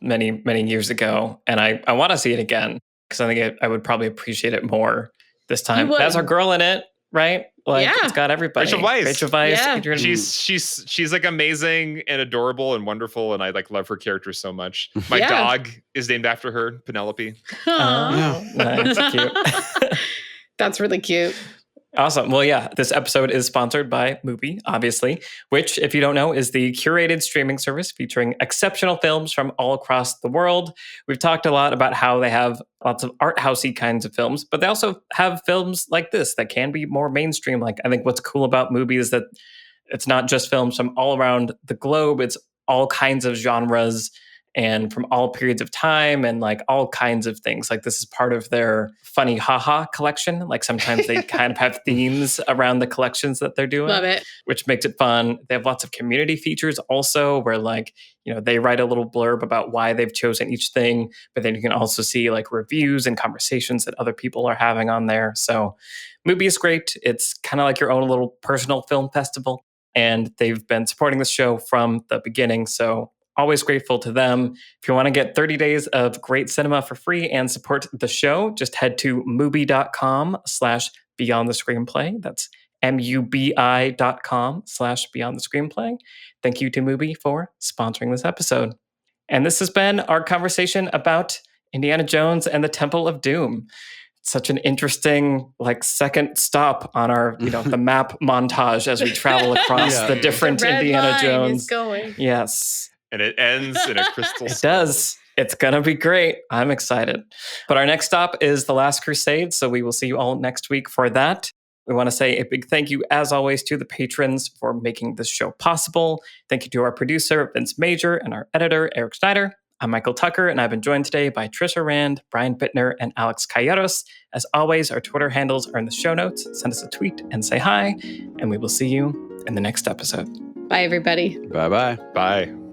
many years ago. And I want to see it again because I think I would probably appreciate it more this time. That's our girl in it, right? Like, it's got everybody. Rachel Weisz. Yeah. Adrian. She's like amazing and adorable and wonderful. And I like love her character so much. My dog is named after her, Penelope. Oh, nice. Cute. That's really cute. Awesome. Well, yeah, this episode is sponsored by Mubi, obviously, which, if you don't know, is the curated streaming service featuring exceptional films from all across the world. We've talked a lot about how they have lots of art housey kinds of films, but they also have films like this that can be more mainstream. Like, I think what's cool about Mubi is that it's not just films from all around the globe. It's all kinds of genres and from all periods of time and like all kinds of things. Like, this is part of their funny haha collection. Like, sometimes they kind of have themes around the collections that they're doing. Love it. Which makes it fun. They have lots of community features also where like, they write a little blurb about why they've chosen each thing, but then you can also see like reviews and conversations that other people are having on there. So Mubi is great. It's kind of like your own little personal film festival. And they've been supporting this show from the beginning. So always grateful to them. If you want to get 30 days of great cinema for free and support the show, just head to mubi.com/beyond the screenplay. That's mubi.com/beyond the screenplay. Thank you to Mubi for sponsoring this episode. And this has been our conversation about Indiana Jones and the Temple of Doom. Such an interesting second stop on our the map montage as we travel across the different Indiana Jones. Is going. Yes. And it ends in a crystal skull. It does. It's going to be great. I'm excited. But our next stop is The Last Crusade, so we will see you all next week for that. We want to say a big thank you, as always, to the patrons for making this show possible. Thank you to our producer, Vince Major, and our editor, Eric Schneider. I'm Michael Tucker, and I've been joined today by Trisha Rand, Brian Bittner, and Alex Calleros. As always, our Twitter handles are in the show notes. Send us a tweet and say hi, and we will see you in the next episode. Bye, everybody. Bye-bye. Bye.